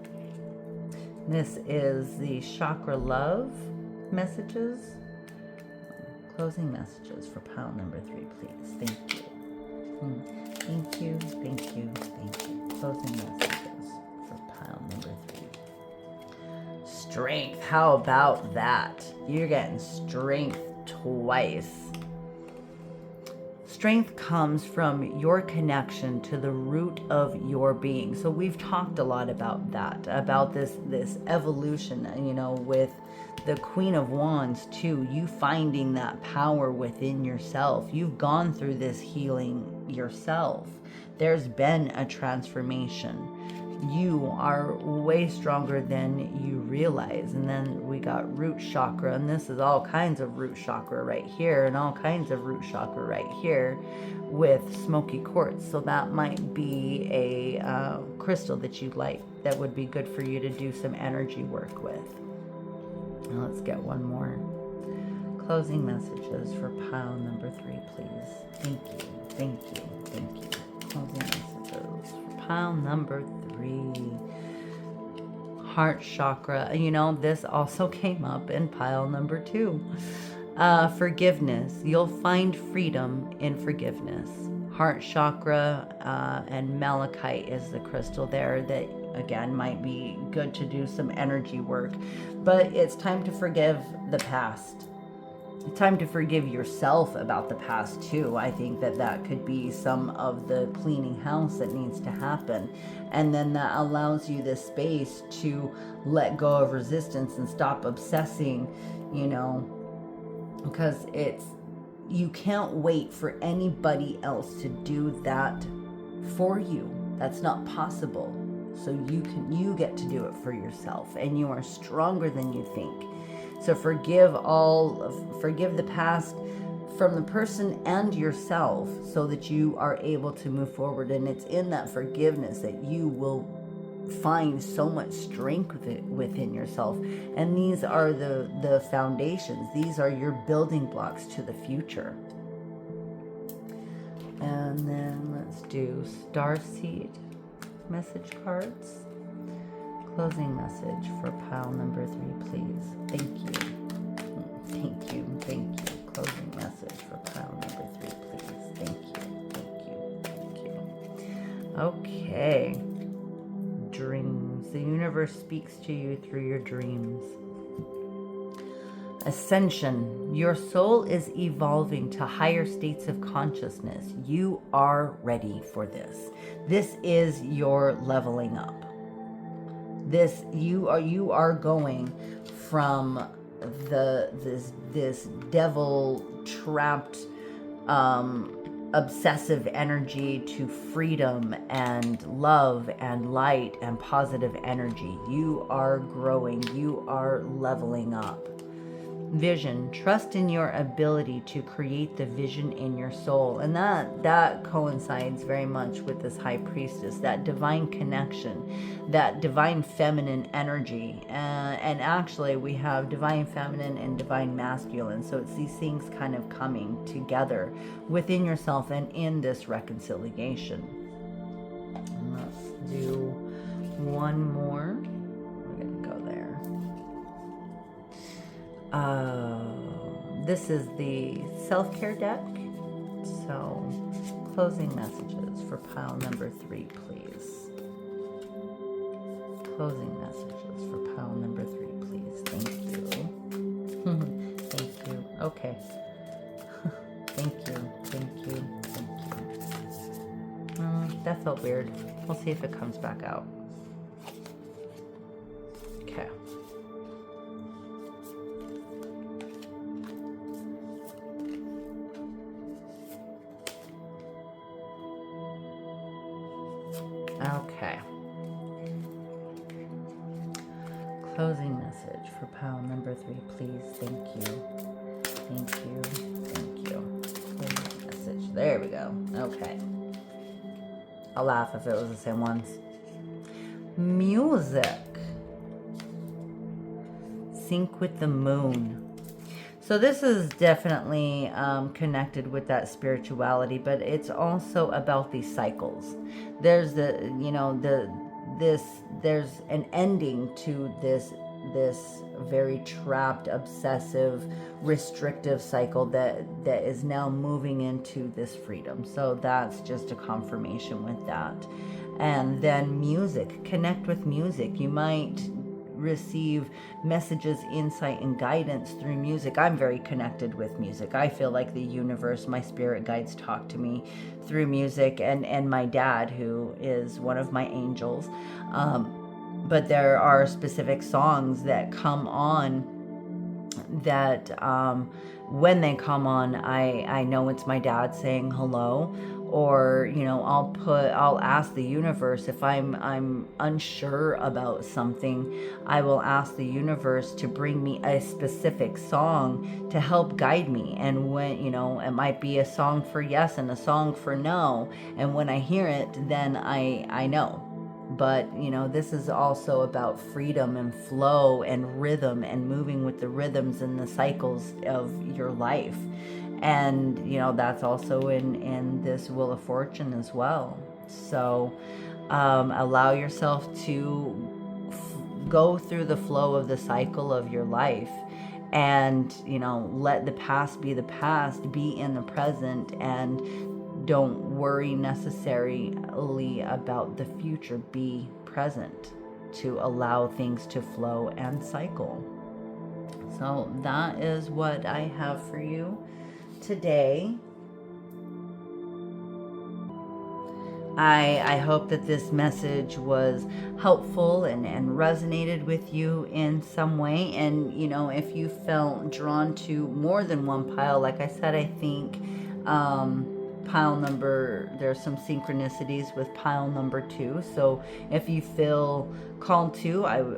This is the chakra love messages. Closing messages for pile number 3, please. Thank you. Thank you. Closing messages for pile number 3. Strength. How about that? You're getting strength twice. Strength comes from your connection to the root of your being. So we've talked a lot about that, about this evolution, with the Queen of Wands too, you finding that power within yourself. You've gone through this healing yourself. There's been a transformation. You are way stronger than you realize. And then we got root chakra, and this is all kinds of root chakra right here, and all kinds of root chakra right here with smoky quartz. So that might be a crystal that you'd like, that would be good for you to do some energy work with. Now let's get one more. Closing messages for pile number 3, please. Thank you. Closing messages for pile number 3. Heart chakra. This also came up in pile number 2. Forgiveness. You'll find freedom in forgiveness. Heart chakra and malachite is the crystal there that, again, might be good to do some energy work. But it's time to forgive the past. It's time to forgive yourself about the past too. I think that that could be some of the cleaning house that needs to happen. And then that allows you this space to let go of resistance and stop obsessing, you know, because you can't wait for anybody else to do that for you. That's not possible. So you get to do it for yourself, and you are stronger than you think. So forgive the past from the person and yourself, so that you are able to move forward. And it's in that forgiveness that you will find so much strength within yourself. And these are the foundations. These are your building blocks to the future. And then let's do Starseed message cards. Closing message for pile number 3, please. Thank you. Thank you. Thank you. Closing message for pile number 3, please. Thank you. Thank you. Thank you. Okay. Dreams. The universe speaks to you through your dreams. Ascension. Your soul is evolving to higher states of consciousness. You are ready for this. This is your leveling up. You are going from this devil trapped obsessive energy to freedom and love and light and positive energy. You are growing. You are leveling up. Vision. Trust in your ability to create the vision in your soul. And that coincides very much with this high priestess, that divine connection, that divine feminine energy. And actually we have divine feminine and divine masculine. So it's these things kind of coming together within yourself and in this reconciliation. And let's do one more. We're going to go there. This is the self-care deck. So, closing messages for pile number 3, please. Closing messages for pile number 3, please. Thank you. Thank you. Okay. Thank you. Thank you. Thank you. That felt weird. We'll see if it comes back out. Okay. Okay. Closing message for pile number 3, please. Thank you. Thank you. Thank you. Closing message. There we go. Okay. I'll laugh if it was the same ones. Music. Sync with the moon. So this is definitely connected with that spirituality, but it's also about these cycles. There's there's an ending to this very trapped, obsessive, restrictive cycle that is now moving into this freedom. So that's just a confirmation with that. And then music. Connect with music. You might receive messages, insight, and guidance through music. I'm very connected with music. I feel like the universe, my spirit guides talk to me through music, and my dad, who is one of my angels. But there are specific songs that come on that when they come on, I know it's my dad saying hello. Or, I'll ask the universe if I'm unsure about something. I will ask the universe to bring me a specific song to help guide me. And when, it might be a song for yes and a song for no. And when I hear it, then I know. But, this is also about freedom and flow and rhythm and moving with the rhythms and the cycles of your life. And, that's also in this Wheel of Fortune as well. So allow yourself to go through the flow of the cycle of your life. And, let the past be the past, be in the present, and don't worry necessarily about the future. Be present to allow things to flow and cycle. So that is what I have for you today. I hope that this message was helpful and resonated with you in some way. And, you know, if you felt drawn to more than one pile, like I said, I think pile number, there's some synchronicities with pile number 2. So if you feel called to, I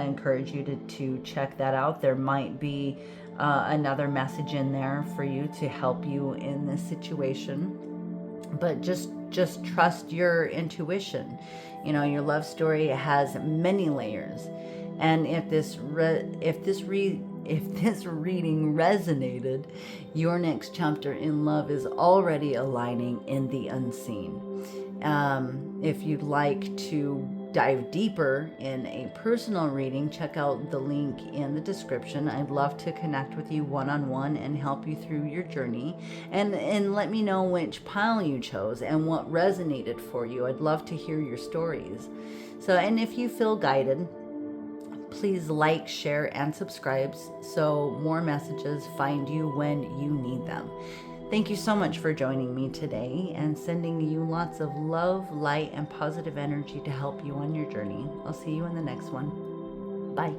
encourage you to check that out. There might be another message in there for you to help you in this situation. But just trust your intuition. You know, your love story has many layers, and if this reading resonated, your next chapter in love is already aligning in the unseen. If you'd like to dive deeper in a personal reading, check out the link in the description. I'd love to connect with you one-on-one and help you through your journey, and let me know which pile you chose and what resonated for you. I'd love to hear your stories. So, and if you feel guided, please like, share, and subscribe so more messages find you when you need them. Thank you so much for joining me today and sending you lots of love, light, and positive energy to help you on your journey. I'll see you in the next one. Bye.